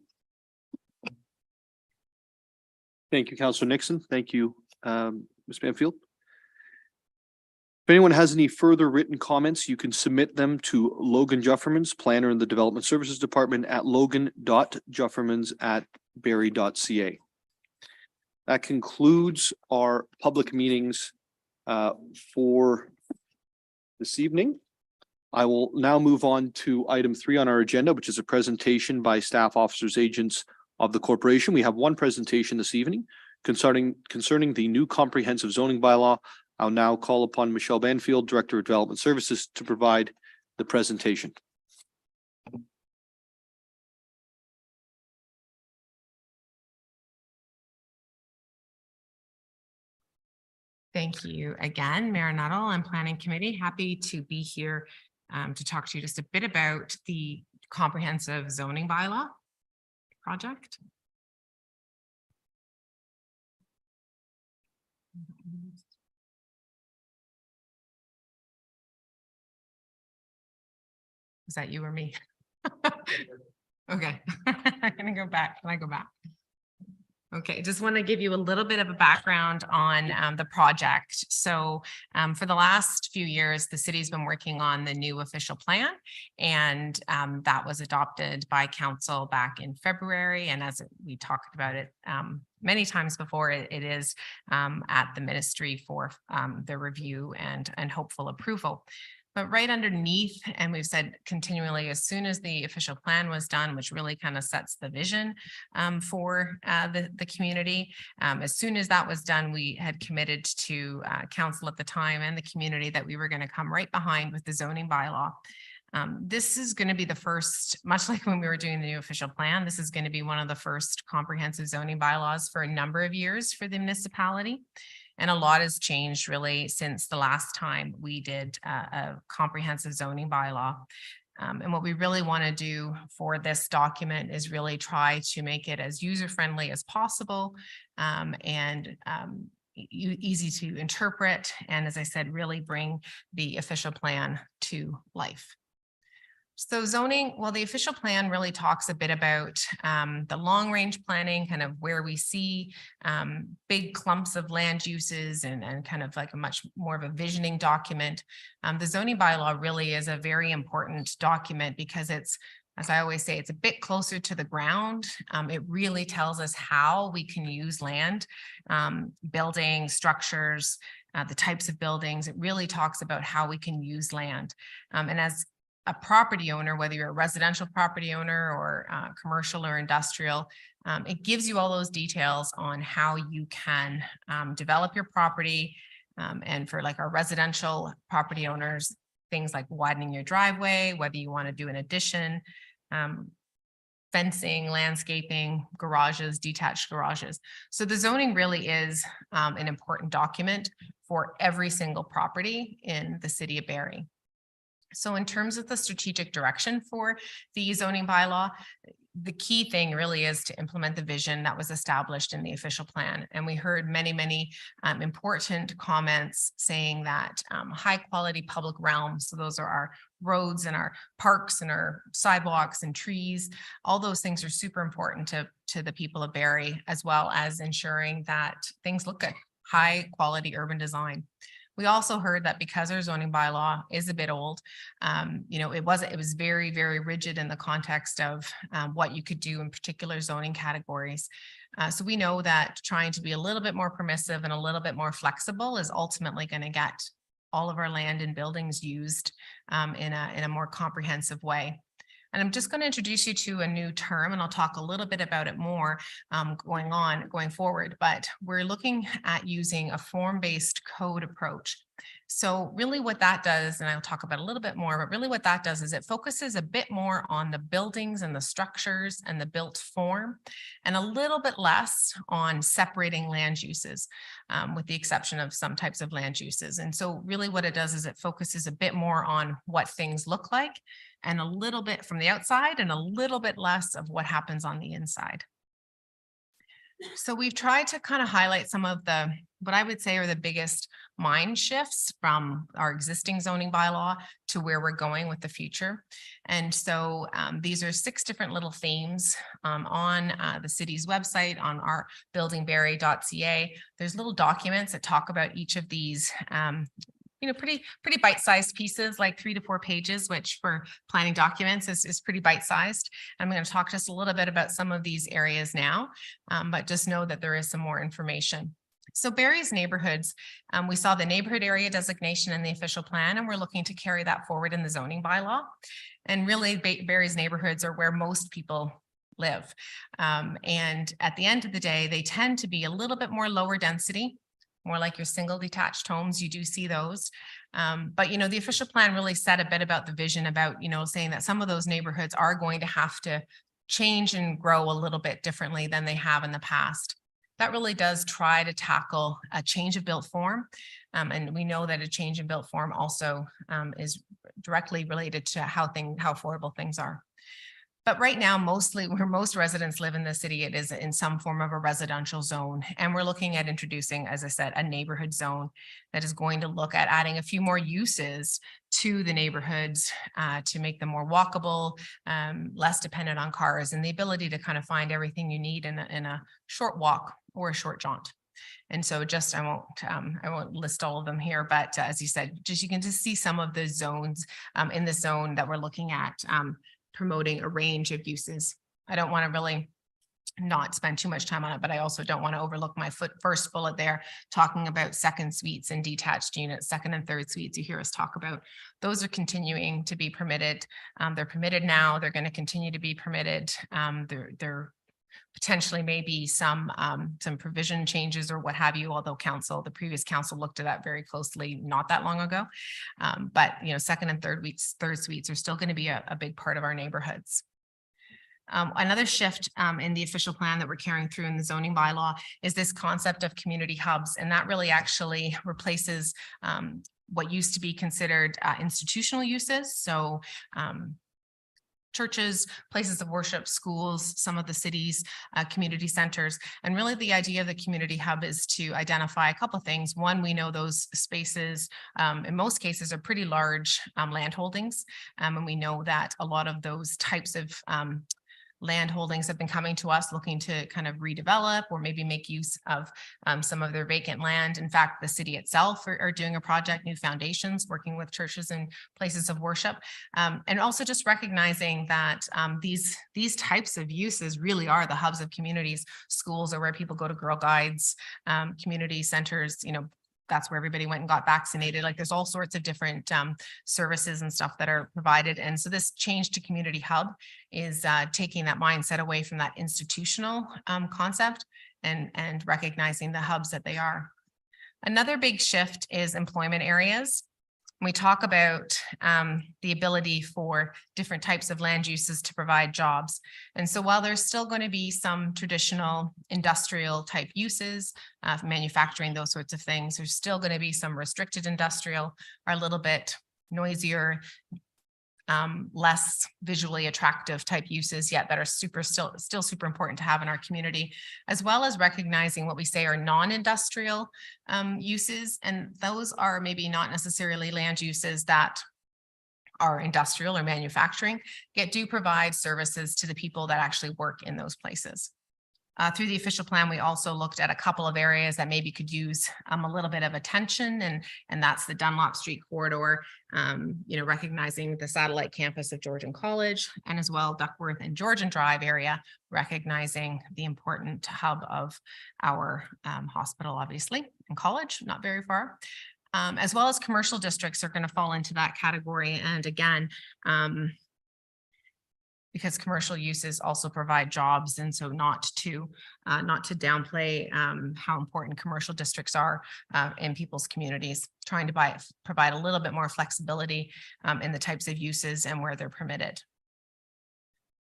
Thank you, Councillor Nixon. Thank you, Ms. Banfield. If anyone has any further written comments, you can submit them to Logan Juffermans, planner in the Development Services Department, at logan.juffermans@barrie.ca. That concludes our public meetings for this evening. I will now move on to item 3 on our agenda, which is a presentation by staff officers, agents of the corporation. We have one presentation this evening concerning the new comprehensive zoning bylaw. I'll now call upon Michelle Banfield, Director of Development Services, to provide the presentation. Thank you again, Mayor Nuttall and Planning Committee. Happy to be here to talk to you just a bit about the comprehensive zoning bylaw project. Is that you or me? Okay, I'm gonna go back. Can I go back? Okay, just want to give you a little bit of a background on the project. So for the last few years, the city's been working on the new official plan, and that was adopted by council back in February. And as we talked about it many times before, it is at the ministry for the review and hopeful approval. But right underneath, and we've said continually, as soon as the official plan was done, which really kind of sets the vision for the community, as soon as that was done, we had committed to council at the time and the community that we were going to come right behind with the zoning bylaw. This is going to be the first, much like when we were doing the new official plan, this is going to be one of the first comprehensive zoning bylaws for a number of years for the municipality. And a lot has changed really since the last time we did a comprehensive zoning bylaw. And what we really want to do for this document is really try to make it as user-friendly as possible and easy to interpret. And as I said, really bring the official plan to life. So zoning, well, the official plan really talks a bit about the long range planning, kind of where we see big clumps of land uses and kind of like a much more of a visioning document. The zoning bylaw really is a very important document because it's, as I always say, it's a bit closer to the ground. It really tells us how we can use land, building structures, the types of buildings. It really talks about how we can use land. And as a property owner, whether you're a residential property owner or commercial or industrial, it gives you all those details on how you can develop your property. And for like our residential property owners, things like widening your driveway, whether you want to do an addition, fencing, landscaping, garages, detached garages. So the zoning really is an important document for every single property in the city of Barrie. So in terms of the strategic direction for the zoning bylaw, the key thing really is to implement the vision that was established in the official plan. And we heard many important comments saying that high quality public realms, so those are our roads and our parks and our sidewalks and trees, all those things are super important to the people of Barrie, as well as ensuring that things look good, high quality urban design. We also heard that because our zoning bylaw is a bit old, it was very, very rigid in the context of what you could do in particular zoning categories. So we know that trying to be a little bit more permissive and a little bit more flexible is ultimately going to get all of our land and buildings used in a more comprehensive way. And I'm just going to introduce you to a new term, and I'll talk a little bit about it more going forward, but we're looking at using a form-based code approach. So really what that does, and I'll talk about a little bit more, but really what that does is it focuses a bit more on the buildings and the structures and the built form, and a little bit less on separating land uses, with the exception of some types of land uses. And so really what it does is it focuses a bit more on what things look like, and a little bit from the outside and a little bit less of what happens on the inside. So we've tried to kind of highlight some of what I would say are the biggest mind shifts from our existing zoning bylaw to where we're going with the future. And so these are 6 different little themes on the city's website, on our buildingbarrie.ca. There's little documents that talk about each of these pretty bite-sized pieces, like 3 to 4 pages, which for planning documents is pretty bite-sized. I'm going to talk just a little bit about some of these areas now, but just know that there is some more information. So Barrie's neighborhoods, we saw the neighborhood area designation in the official plan, and we're looking to carry that forward in the zoning bylaw. And really Barrie's neighborhoods are where most people live. And at the end of the day, they tend to be a little bit more lower density, more like your single detached homes. You do see those. But, you know, the official plan really said a bit about the vision about, you know, saying that some of those neighborhoods are going to have to change and grow a little bit differently than they have in the past. That really does try to tackle a change of built form. And we know that a change in built form also is directly related to how affordable things are. But right now, mostly where most residents live in the city, it is in some form of a residential zone. And we're looking at introducing, as I said, a neighborhood zone that is going to look at adding a few more uses to the neighborhoods to make them more walkable, less dependent on cars, and the ability to kind of find everything you need in a short walk or a short jaunt. And so just, I won't list all of them here, but as you said, just you can just see some of the zones in the zone that we're looking at, promoting a range of uses. I don't want to really not spend too much time on it, but I also don't want to overlook my first bullet there, talking about second suites and detached units, second and third suites you hear us talk about. Those are continuing to be permitted. They're permitted now. They're going to continue to be permitted. They're potentially maybe some provision changes or what have you, although the previous council looked at that very closely not that long ago. But you know, second and third suites are still going to be a big part of our neighborhoods. Another shift in the official plan that we're carrying through in the zoning bylaw is this concept of community hubs, and that really actually replaces what used to be considered institutional uses. So churches, places of worship, schools, some of the city's community centers. And really the idea of the community hub is to identify a couple of things. One, we know those spaces in most cases are pretty large land holdings. And we know that a lot of those types of land holdings have been coming to us looking to kind of redevelop or maybe make use of some of their vacant land. In fact, the city itself are doing a project, New Foundations, working with churches and places of worship. And also just recognizing that these types of uses really are the hubs of communities. Schools are where people go to Girl Guides, community centers, you know, that's where everybody went and got vaccinated. Like there's all sorts of different services and stuff that are provided. And so this change to community hub is taking that mindset away from that institutional concept and recognizing the hubs that they are. Another big shift is employment areas. We talk about the ability for different types of land uses to provide jobs. And so while there's still going to be some traditional industrial type uses, manufacturing, those sorts of things, there's still going to be some restricted industrial, are a little bit noisier, less visually attractive type uses yet that are still super important to have in our community, as well as recognizing what we say are non-industrial uses. And those are maybe not necessarily land uses that are industrial or manufacturing, yet do provide services to the people that actually work in those places. Through the official plan, we also looked at a couple of areas that maybe could use a little bit of attention, and that's the Dunlop Street corridor, you know, recognizing the satellite campus of Georgian College, and as well Duckworth and Georgian Drive area, recognizing the important hub of our hospital, obviously, and college, not very far. As well as commercial districts are going to fall into that category. And again, because commercial uses also provide jobs, and so not to downplay how important commercial districts are in people's communities, trying to provide a little bit more flexibility in the types of uses and where they're permitted.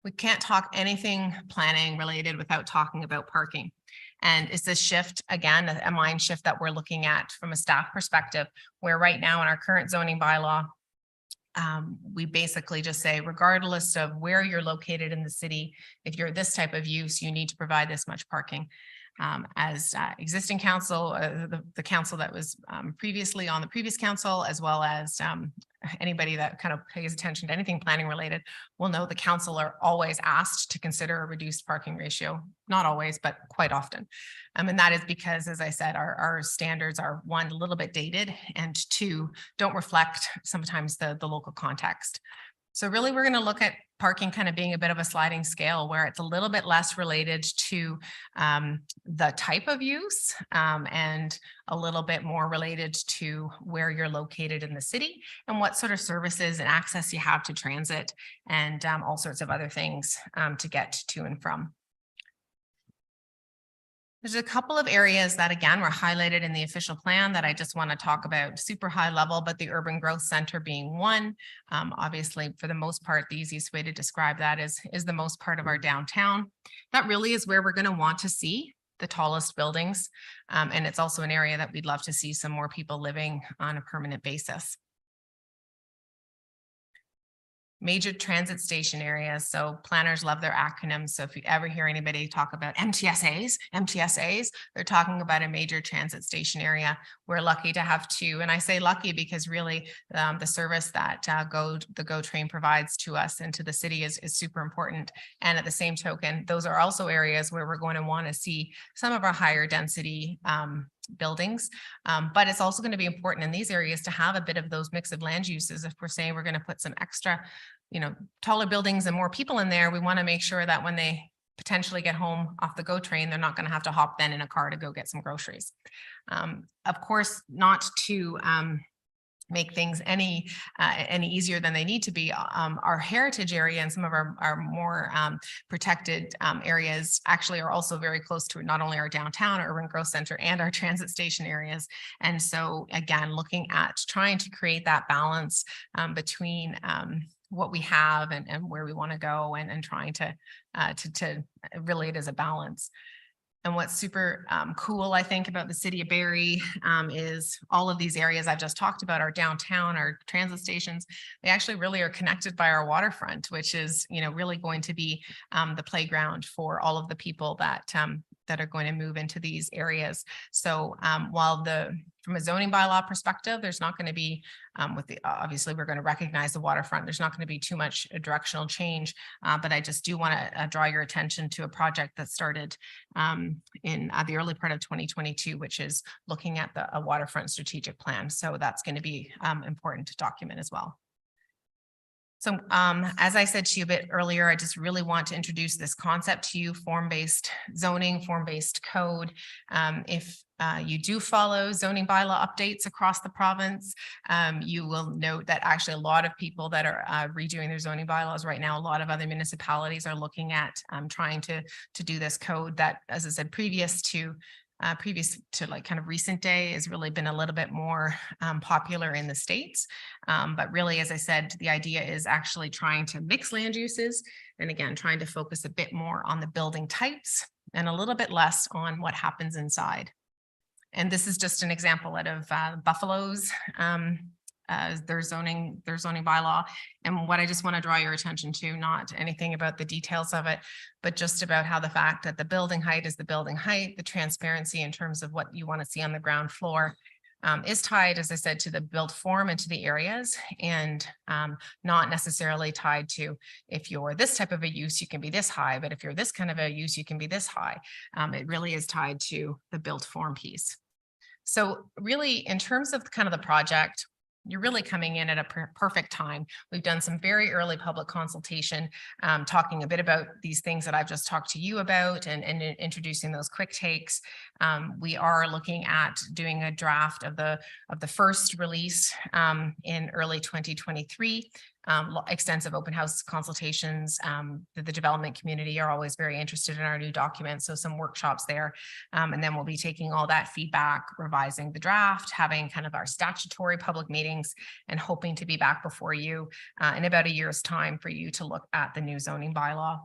We can't talk anything planning related without talking about parking. And it's this shift, again, a mind shift that we're looking at from a staff perspective, where right now in our current zoning bylaw, we basically just say, regardless of where you're located in the city, if you're this type of use, you need to provide this much parking. As existing council, the council that was previously on the previous council, as well as anybody that kind of pays attention to anything planning related, will know the council are always asked to consider a reduced parking ratio. Not always, but quite often. And that is because, as I said, our standards are, one, a little bit dated, and two, don't reflect sometimes the local context. So really, we're going to look at parking kind of being a bit of a sliding scale where it's a little bit less related to the type of use and a little bit more related to where you're located in the city and what sort of services and access you have to transit and all sorts of other things to get to and from. There's a couple of areas that, again, were highlighted in the official plan that I just want to talk about super high level, but the urban growth center being one. Obviously, for the most part, the easiest way to describe that is the most part of our downtown. That really is where we're going to want to see the tallest buildings. And it's also an area that we'd love to see some more people living on a permanent basis. Major transit station areas. So planners love their acronyms. So if you ever hear anybody talk about MTSAs, they're talking about a major transit station area. We're lucky to have two. And I say lucky because really the service that the GO train provides to us and to the city is super important. And at the same token, those are also areas where we're going to want to see some of our higher density buildings. But it's also going to be important in these areas to have a bit of those mix of land uses. If we're saying we're going to put some extra, taller buildings and more people in there, we want to make sure that when they potentially get home off the GO train, they're not going to have to hop then in a car to go get some groceries. Of course, not to make things any easier than they need to be. Our heritage area and some of our more protected areas actually are also very close to not only our downtown urban growth center and our transit station areas. And so again, looking at trying to create that balance between what we have and where we want to go and trying to really it as a balance. And what's super cool, I think, about the city of Barrie is all of these areas I've just talked about, our downtown, our transit stations, they actually really are connected by our waterfront, which is, really going to be the playground for all of the people that are going to move into these areas. So while from a zoning bylaw perspective, there's not going to be obviously we're going to recognize the waterfront. There's not going to be too much directional change, but I just do want to draw your attention to a project that started in the early part of 2022, which is looking at a waterfront strategic plan. So that's going to be important to document as well. So as I said to you a bit earlier, I just really want to introduce this concept to you, form-based zoning, form-based code. If you do follow zoning bylaw updates across the province, you will note that actually a lot of people that are redoing their zoning bylaws right now, a lot of other municipalities are looking at trying to do this code that, as I said, previous to like kind of recent day has really been a little bit more popular in the States. But really, as I said, the idea is actually trying to mix land uses and again, trying to focus a bit more on the building types and a little bit less on what happens inside. And this is just an example out of Buffalo's their zoning bylaw. And what I just want to draw your attention to, not anything about the details of it, but just about how the fact that the building height is the building height, the transparency in terms of what you want to see on the ground floor is tied, as I said, to the built form and to the areas, and not necessarily tied to if you're this type of a use, you can be this high, but if you're this kind of a use, you can be this high. It really is tied to the built form piece. So really, in terms of kind of the project, you're really coming in at a perfect time. We've done some very early public consultation, talking a bit about these things that I've just talked to you about and introducing those quick takes. We are looking at doing a draft of the first release in early 2023. Extensive open house consultations. The development community are always very interested in our new documents, so some workshops there. And then we'll be taking all that feedback, revising the draft, having kind of our statutory public meetings, and hoping to be back before you in about a year's time for you to look at the new zoning bylaw.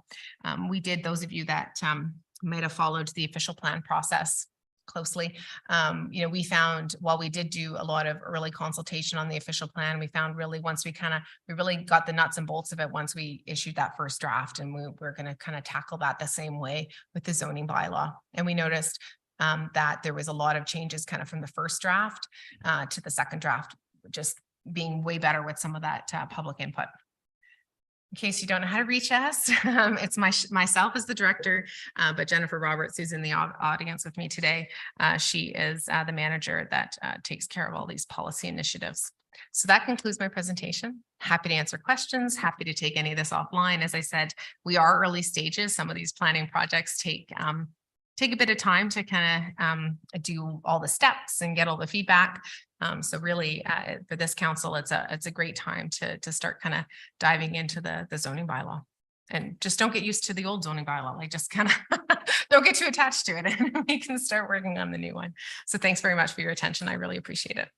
We did, those of you that might have followed the official plan process closely. We found while we did do a lot of early consultation on the official plan, we found really once we really got the nuts and bolts of it once we issued that first draft, and we're going to kind of tackle that the same way with the zoning bylaw. And we noticed that there was a lot of changes kind of from the first draft to the second draft, just being way better with some of that public input. In case you don't know how to reach us, it's myself as the director, but Jennifer Roberts, who's in the audience with me today, she is the manager that takes care of all these policy initiatives. So that concludes my presentation. Happy to answer questions, happy to take any of this offline. As I said, we are early stages. Some of these planning projects take a bit of time to kind of do all the steps and get all the feedback. So really, for this council, it's a great time to start kind of diving into the zoning bylaw. And just don't get used to the old zoning bylaw, like just kind of don't get too attached to it, and we can start working on the new one. So thanks very much for your attention. I really appreciate it.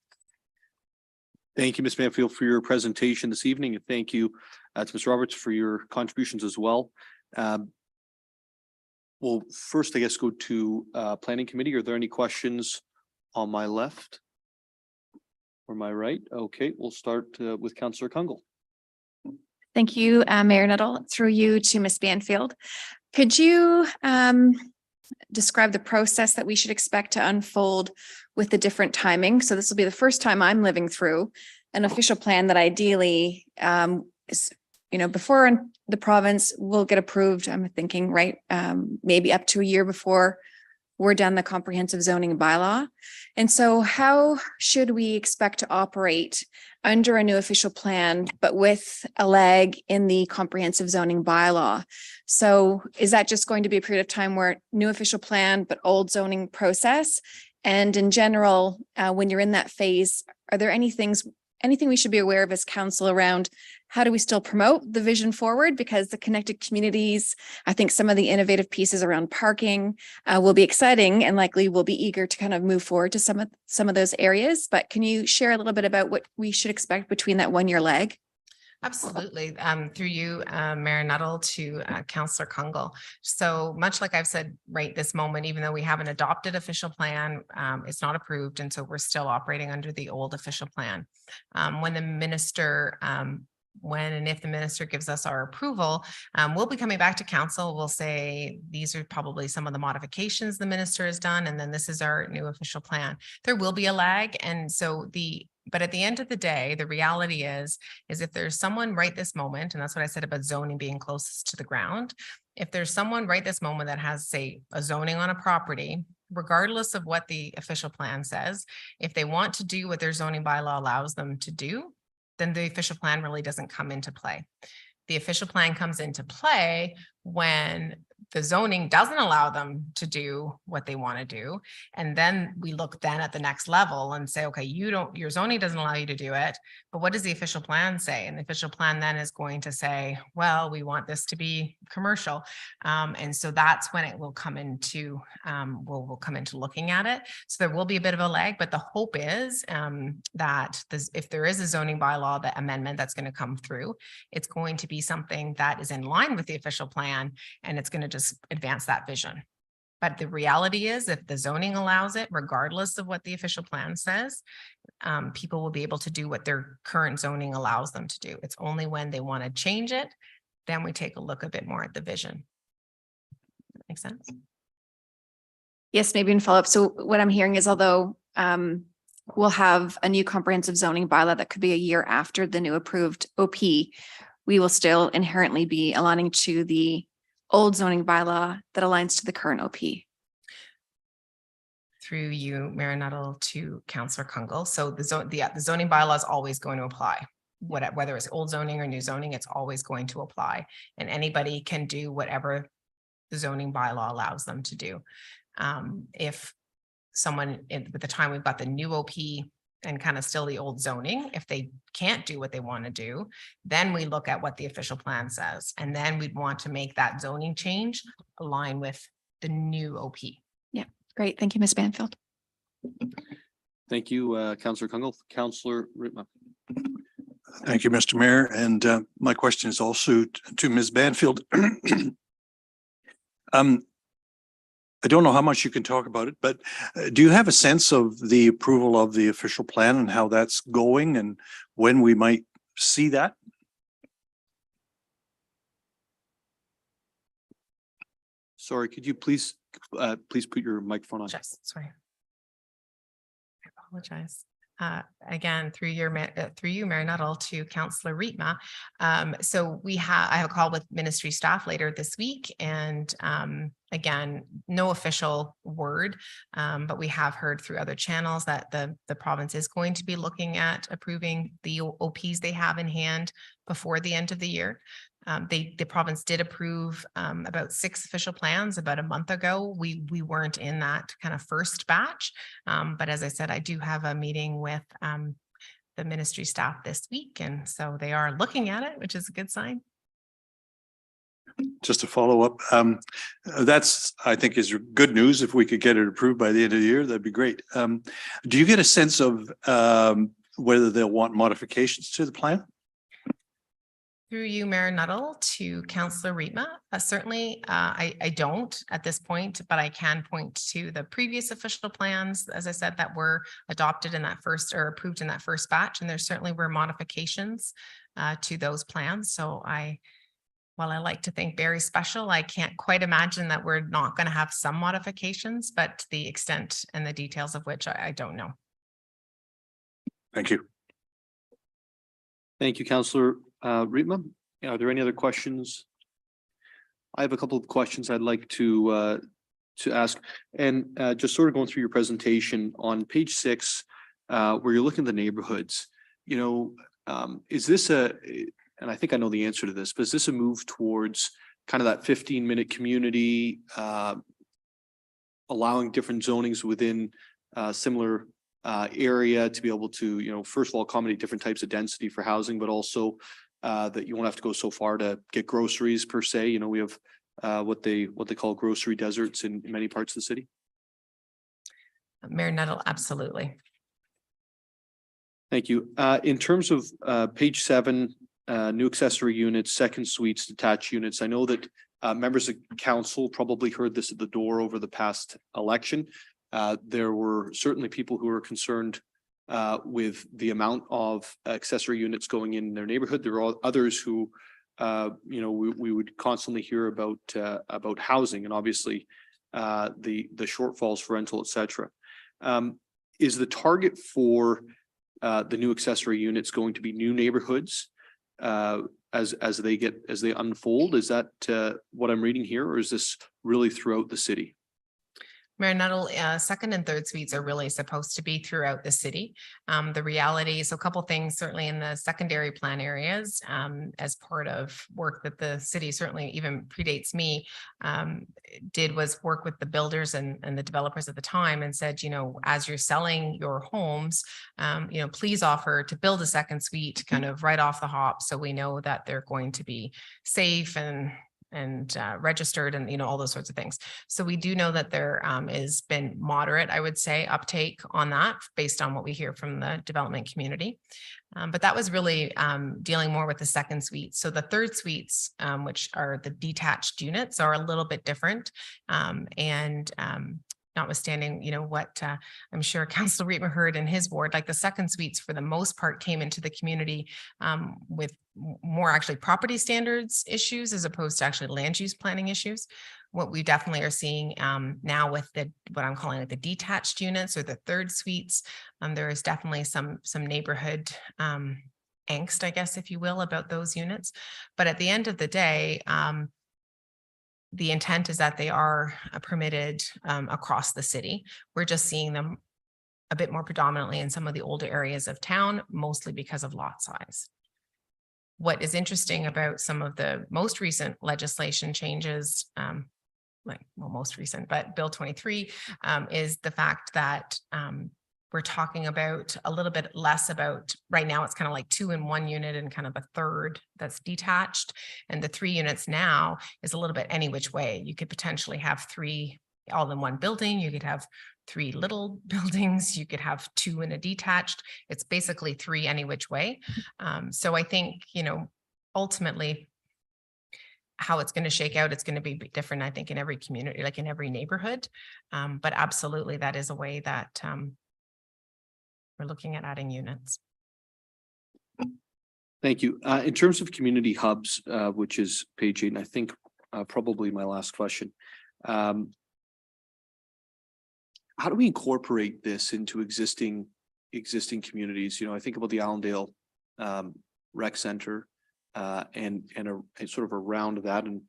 Thank you, Ms. Banfield, for your presentation this evening, and thank you to Ms. Roberts for your contributions as well. We'll first, I guess, go to Planning Committee. Are there any questions on my left or my right? Okay, we'll start with Councillor Kungle. Thank you, Mayor Nuttall. Through you to Ms. Banfield. Could you describe the process that we should expect to unfold with the different timing? So this will be the first time I'm living through an official plan that ideally is, before the province will get approved. I'm thinking, right, maybe up to a year before we're done the comprehensive zoning bylaw. And so how should we expect to operate under a new official plan, but with a lag in the comprehensive zoning bylaw? So is that just going to be a period of time where new official plan, but old zoning process? And in general, when you're in that phase, are there anything we should be aware of as council around how do we still promote the vision forward? Because the connected communities, I think some of the innovative pieces around parking will be exciting and likely we'll be eager to kind of move forward to some of those areas. But can you share a little bit about what we should expect between that 1 year lag? Absolutely. Through you, Mayor Nuttall, to Councillor Kungle. So much like I've said right this moment, even though we have an adopted official plan, it's not approved. And so we're still operating under the old official plan. When the minister when and if the minister gives us our approval, we'll be coming back to council. We'll say, these are probably some of the modifications the minister has done, and then this is our new official plan. There will be a lag. And so but at the end of the day, the reality is if there's someone right this moment, and that's what I said about zoning being closest to the ground, if there's someone right this moment that has, say, a zoning on a property, regardless of what the official plan says, if they want to do what their zoning bylaw allows them to do, then the official plan really doesn't come into play. The official plan comes into play when the zoning doesn't allow them to do what they want to do. And then we look then at the next level and say, okay, your zoning doesn't allow you to do it, but what does the official plan say? And the official plan then is going to say, well, we want this to be commercial. And so that's when it will come into, we'll come into looking at it. So there will be a bit of a lag, but the hope is that if there is a zoning bylaw, the amendment that's going to come through, it's going to be something that is in line with the official plan, and it's going to just advance that vision. But the reality is, if the zoning allows it, regardless of what the official plan says, people will be able to do what their current zoning allows them to do. It's only when they want to change it, then we take a look a bit more at the vision. Make sense? Yes, maybe in follow-up. So what I'm hearing is, although we'll have a new comprehensive zoning bylaw that could be a year after the new approved OP, we will still inherently be aligning to the old zoning bylaw that aligns to the current OP. Through you, Mayor Nuttall, to Councillor Kungle. So the zoning bylaw is always going to apply. Whether it's old zoning or new zoning, it's always going to apply. And anybody can do whatever the zoning bylaw allows them to do. If someone, at the time we've got the new OP and kind of still the old zoning, if they can't do what they want to do, then we look at what the official plan says. And then we'd want to make that zoning change align with the new OP. Yeah, great. Thank you, Ms. Banfield. Thank you, Councillor Kungle. Councillor Ritma. Thank you, Mr. Mayor. And my question is also to Ms. Banfield. I don't know how much you can talk about it, but do you have a sense of the approval of the official plan and how that's going and when we might see that? Sorry, could you please put your microphone on? Yes, sorry. I apologize. again, through you, Mayor Nuttall, to Councillor Rietma. So I have a call with ministry staff later this week, and again, no official word, but we have heard through other channels that the province is going to be looking at approving the OPs they have in hand before the end of the year. The province did approve about 6 official plans about a month ago. We weren't in that kind of first batch, but as I said, I do have a meeting with the ministry staff this week, and so they are looking at it, which is a good sign. Just to follow up, that's, I think, is good news. If we could get it approved by the end of the year, that'd be great. Do you get a sense of whether they'll want modifications to the plan? Through you, Mayor Nuttall, to Councillor Rietma. Certainly, I don't at this point, but I can point to the previous official plans, as I said, that were adopted in that first or approved in that first batch. And there certainly were modifications to those plans. So while I like to think very special, I can't quite imagine that we're not going to have some modifications, but the extent and the details of which I don't know. Thank you. Thank you, Councillor Rietma. Are there any other questions? I have a couple of questions I'd like to ask, and just sort of going through your presentation on page 6, where you're looking at the neighborhoods. Is this and I think I know the answer to this, but is this a move towards kind of that 15-minute community, allowing different zonings within similar area to be able to, first of all, accommodate different types of density for housing, but also that you won't have to go so far to get groceries per se. We have what they call grocery deserts in many parts of the city. Mayor Nuttall, absolutely. Thank you. In terms of page 7, new accessory units, second suites, detached units, I know that members of council probably heard this at the door over the past election. There were certainly people who were concerned with the amount of accessory units going in their neighborhood. There are others who, we would constantly hear about housing and obviously the shortfalls for rental, etc. Is the target for the new accessory units going to be new neighborhoods as they unfold? Is that what I'm reading here, or is this really throughout the city? Mayor Nuttall, second and third suites are really supposed to be throughout the city. The reality, so a couple things certainly in the secondary plan areas, as part of work that the city certainly even predates me, did was work with the builders and the developers at the time and said, as you're selling your homes, please offer to build a second suite kind of right off the hop, so we know that they're going to be safe and registered and all those sorts of things. So we do know that there has been moderate, I would say, uptake on that based on what we hear from the development community. But that was really dealing more with the second suite. So the third suites, which are the detached units, are a little bit different. Notwithstanding, what I'm sure Councillor Rietma heard in his ward, like the second suites for the most part came into the community with more actually property standards issues as opposed to actually land use planning issues. What we definitely are seeing now with what I'm calling the detached units or the third suites, there is definitely some neighborhood angst, I guess, if you will, about those units. But at the end of the day, the intent is that they are permitted across the city. We're just seeing them a bit more predominantly in some of the older areas of town, mostly because of lot size. What is interesting about some of the most recent legislation changes, most recent, but Bill 23, is the fact that we're talking about a little bit less about, right now it's kind of like 2 in 1 unit and kind of a third that's detached. And the 3 units now is a little bit any which way. You could potentially have 3 all in one building. You could have 3 little buildings. You could have 2 in a detached. It's basically 3 any which way. So I think, ultimately, how it's going to shake out, it's going to be different, I think, in every community, like in every neighborhood. But absolutely, that is a way that we're looking at adding units. Thank you. In terms of community hubs, which is page 8, and I think probably my last question, how do we incorporate this into existing existing communities. You know, I think about the Allendale Rec Center and sort of around that. And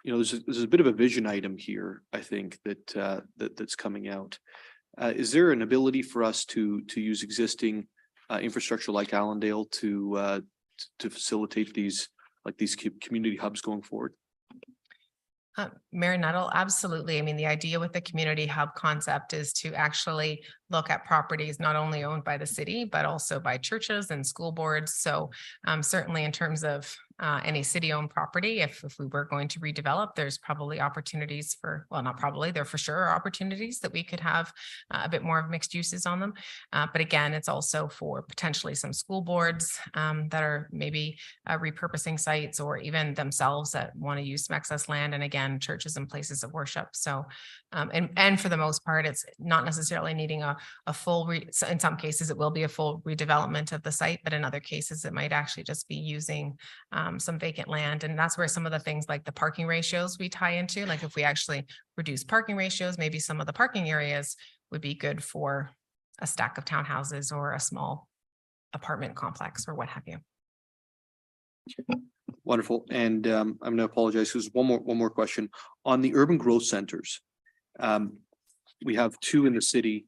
you know, there's a bit of a vision item here, I think, that's coming out. Is there an ability for us to use existing infrastructure like Allendale to facilitate these community hubs going forward? Mayor Nuttall, absolutely. I mean, the idea with the community hub concept is to actually look at properties not only owned by the city, but also by churches and school boards. So certainly in terms of any city-owned property, if we were going to redevelop, there's probably opportunities for, well, not probably, there for sure are opportunities that we could have a bit more of mixed uses on them. But again, it's also for potentially some school boards that are maybe repurposing sites, or even themselves that want to use some excess land. And again, churches and places of worship. So, and for the most part, it's not necessarily needing a full, in some cases, it will be a full redevelopment of the site, but in other cases, it might actually just be using some vacant land. And that's where some of the things like the parking ratios we tie into, like if we actually reduce parking ratios, maybe some of the parking areas would be good for a stack of townhouses or a small apartment complex or what have you. Wonderful. And I'm going to apologize. There's one more question on the urban growth centers. We have two in the city,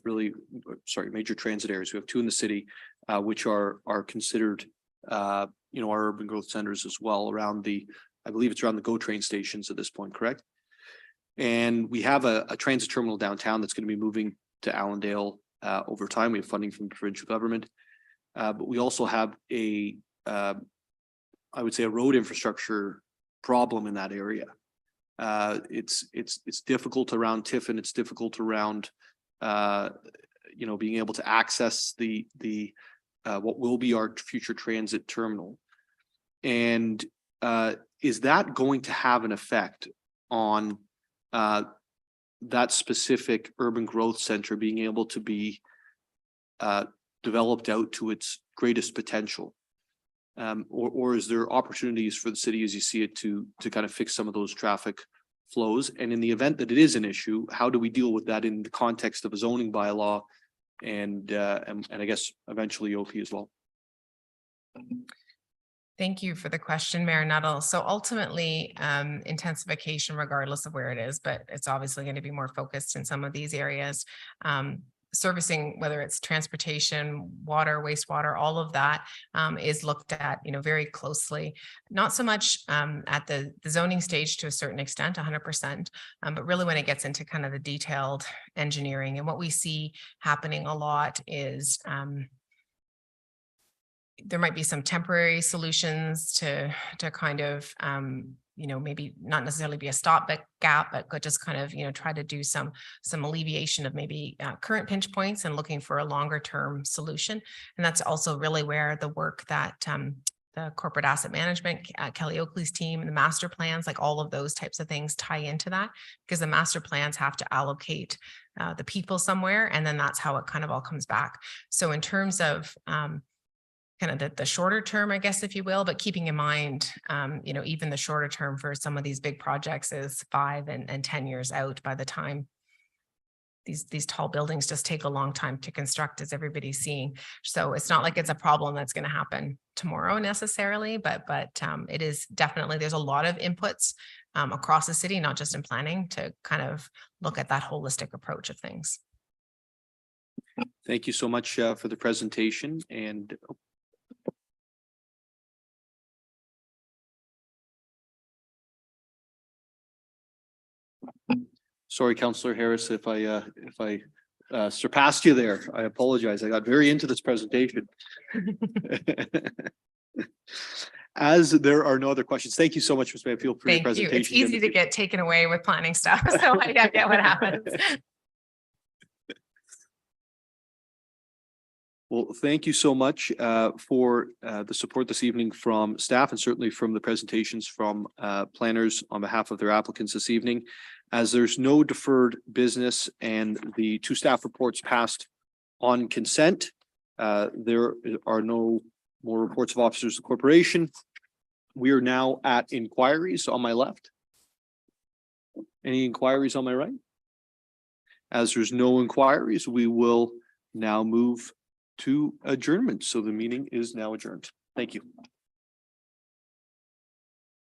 major transit areas. We have two in the city, which are considered, you know, our urban growth centers as well, around I believe it's around the GO train stations at this point, correct? And we have a transit terminal downtown that's going to be moving to Allendale over time. We have funding from the provincial government, but we also have I would say a road infrastructure problem in that area. It's difficult around Tiffin. It's difficult around, you know, being able to access the what will be our future transit terminal. And is that going to have an effect on that specific urban growth center being able to be developed out to its greatest potential? Or is there opportunities for the city as you see it to kind of fix some of those traffic flows? And in the event that it is an issue, how do we deal with that in the context of a zoning bylaw and I guess eventually OP as well? Thank you for the question, Mayor Nuttall. So ultimately, intensification, regardless of where it is, but it's obviously going to be more focused in some of these areas. Servicing, whether it's transportation, water, wastewater, all of that is looked at, you know, very closely. Not so much at the zoning stage to a certain extent, 100%, but really when it gets into kind of the detailed engineering. And what we see happening a lot is there might be some temporary solutions to kind of you know, maybe not necessarily be a stopgap, but just kind of, you know, try to do some alleviation of maybe current pinch points and looking for a longer term solution. And that's also really where the work that the corporate asset management, Kelly Oakley's team, and the master plans, like all of those types of things tie into that, because the master plans have to allocate the people somewhere, and then that's how it kind of all comes back. So in terms of kind of the shorter term, I guess, if you will, but keeping in mind, you know, even the shorter term for some of these big projects is 5 and 10 years out by the time these tall buildings just take a long time to construct, as everybody's seeing. So it's not like it's a problem that's going to happen tomorrow necessarily, but it is definitely, there's a lot of inputs across the city, not just in planning, to kind of look at that holistic approach of things. Thank you so much for the presentation. And sorry, Councillor Harris, if I surpassed you there. I apologize. I got very into this presentation. As there are no other questions, thank you so much, Ms. Banfield, for your presentation. Thank you. It's easy to get taken away with planning stuff, so I get what happens. Well, thank you so much for the support this evening from staff, and certainly from the presentations from planners on behalf of their applicants this evening. As there's no deferred business and the 2 staff reports passed on consent, there are no more reports of officers of the corporation. We are now at inquiries on my left. Any inquiries on my right? As there's no inquiries, we will now move to adjournment. So the meeting is now adjourned. Thank you.